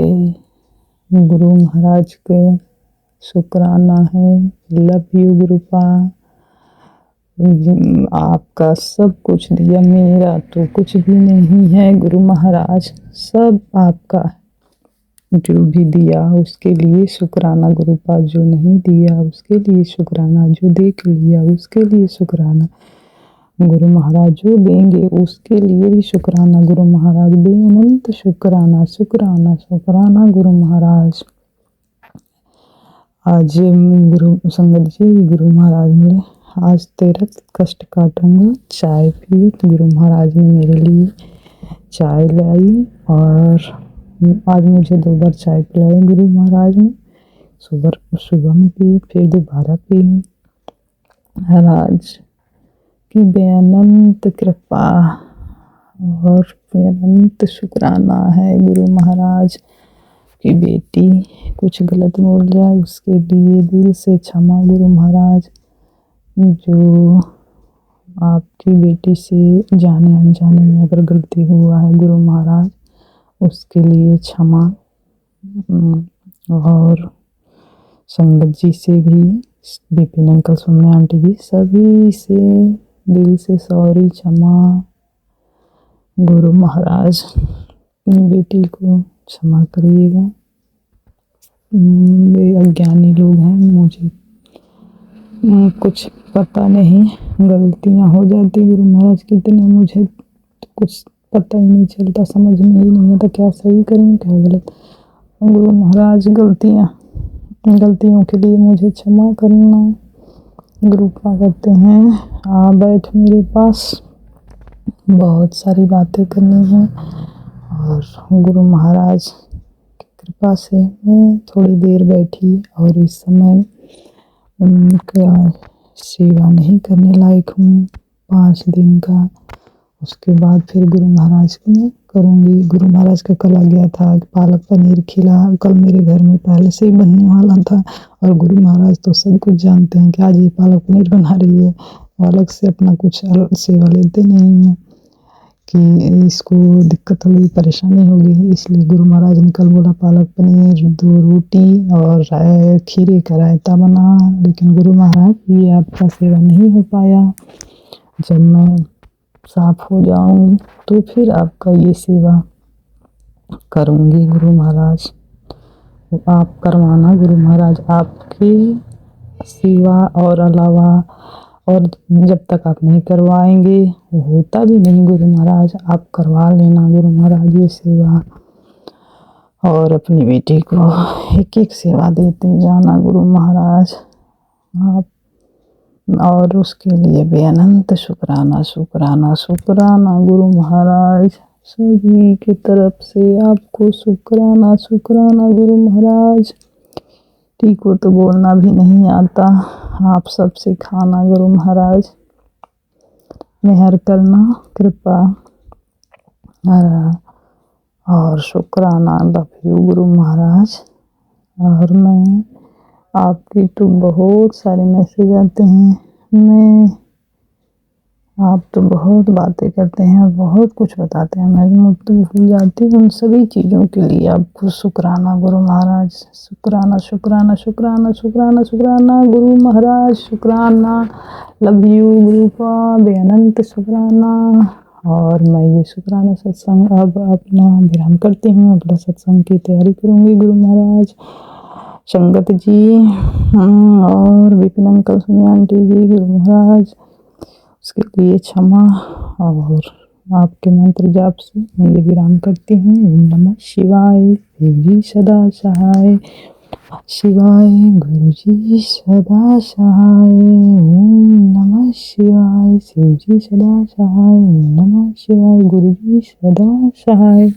गुरु महाराज के शुक्राना है। लव यू गुरुपा, आपका सब कुछ दिया, मेरा तो कुछ भी नहीं है गुरु महाराज, सब आपका है। जो भी दिया उसके लिए शुक्राना गुरुपा, जो नहीं दिया उसके लिए शुक्राना, जो देख लिया उसके लिए शुक्राना गुरु महाराज, जो देंगे उसके लिए भी शुक्राना गुरु महाराज। बेअनंत शुक्राना शुक्राना शुक्राना गुरु महाराज। आज गुरु संगत जी गुरु महाराज मिले, आज तेरा कष्ट काटूंगा, चाय पिए। तो गुरु महाराज ने मेरे लिए चाय लाई और आज मुझे 2 बार चाय पिलाई गुरु महाराज ने। सुबह में पी, फिर दोबारा पी। महाराज की बेअनंत कृपा और बेअनंत शुक्राना है गुरु महाराज की। बेटी कुछ गलत बोल जाए उसके लिए दिल से क्षमा गुरु महाराज। जो आपकी बेटी से जाने अनजाने में अगर गलती हुआ है गुरु महाराज, उसके लिए क्षमा। और संगत जी से भी, विपिन अंकल, सोम्या आंटी भी, सभी से दिल से सॉरी, क्षमा गुरु महाराज। अपनी बेटी को क्षमा करिएगा, वे अज्ञानी लोग हैं, मुझे कुछ पता नहीं, गलतियां हो जाती गुरु महाराज। कितने मुझे तो कुछ पता ही नहीं चलता, समझ में ही नहीं आता क्या सही करूं क्या गलत। गुरु महाराज गलतियों के लिए मुझे क्षमा करना। गुरुपा कहते हैं आ बैठ मेरे पास, बहुत सारी बातें करनी है। और गुरु महाराज की कृपा से मैं थोड़ी देर बैठी और इस समय उनका सेवा नहीं करने लायक हूँ 5 दिन का। उसके बाद फिर गुरु महाराज को मैं करूँगी। गुरु महाराज का कल आ गया था पालक पनीर खिला, कल मेरे घर में पहले से ही बनने वाला था। और गुरु महाराज तो सब कुछ जानते हैं कि आज ये पालक पनीर बना रही है, अलग से अपना कुछ सेवा लेते नहीं हैं कि इसको दिक्कत होगी, परेशानी होगी। इसलिए गुरु महाराज ने कल बोला पालक पनीर, 2 रोटी और खीरे का रायता बना। लेकिन गुरु महाराज ये आपका सेवा नहीं हो पाया। जब मैं साफ हो जाऊं तो फिर आपका ये सेवा करूंगी गुरु महाराज। आप करवाना गुरु महाराज, आपकी सेवा और अलावा, और जब तक आप नहीं करवाएंगे वो होता भी नहीं गुरु महाराज। आप करवा लेना गुरु महाराज ये सेवा, और अपनी बेटी को एक एक सेवा देते जाना गुरु महाराज आप। और उसके लिए बेअनंत शुक्राना शुक्राना शुक्राना गुरु महाराज। सभी की तरफ से आपको शुक्राना शुक्राना गुरु महाराज। ठीक को तो बोलना भी नहीं आता, आप सब सिखाना गुरु महाराज, मेहर करना, कृपा और शुक्राना। Love you Guru Maharaj. और मैं आपकी तो बहुत सारे मैसेज आते हैं, आप तो बहुत बातें करते हैं, बहुत कुछ बताते हैं, मैं मुझ तो भूल जाती हूँ उन सभी चीज़ों के लिए आपको शुक्राना गुरु महाराज। शुक्राना शुक्राना शुक्राना शुक्राना शुक्राना गुरु महाराज, शुक्राना। लव यू गुरुपा, बेअनंत शुक्राना। और मैं ये शुक्राना सत्संग अब अपना विराम करती हूँ, अगला सत्संग की तैयारी करूँगी गुरु महाराज। संगत जी और विपिन अंकल, सोनिया आंटी जी, गुरु महाराज उसके लिए क्षमा। और आपके मंत्र जाप से मैं ये विराम करती हूँ। ओम नमः शिवाय, शिव जी सदा सहाय, शिवाय गुरु जी सदा सहाय। ओम नमः शिवाय, शिव जी सदा सहाय, ओम नमः शिवाय, गुरु जी सदा सहाय।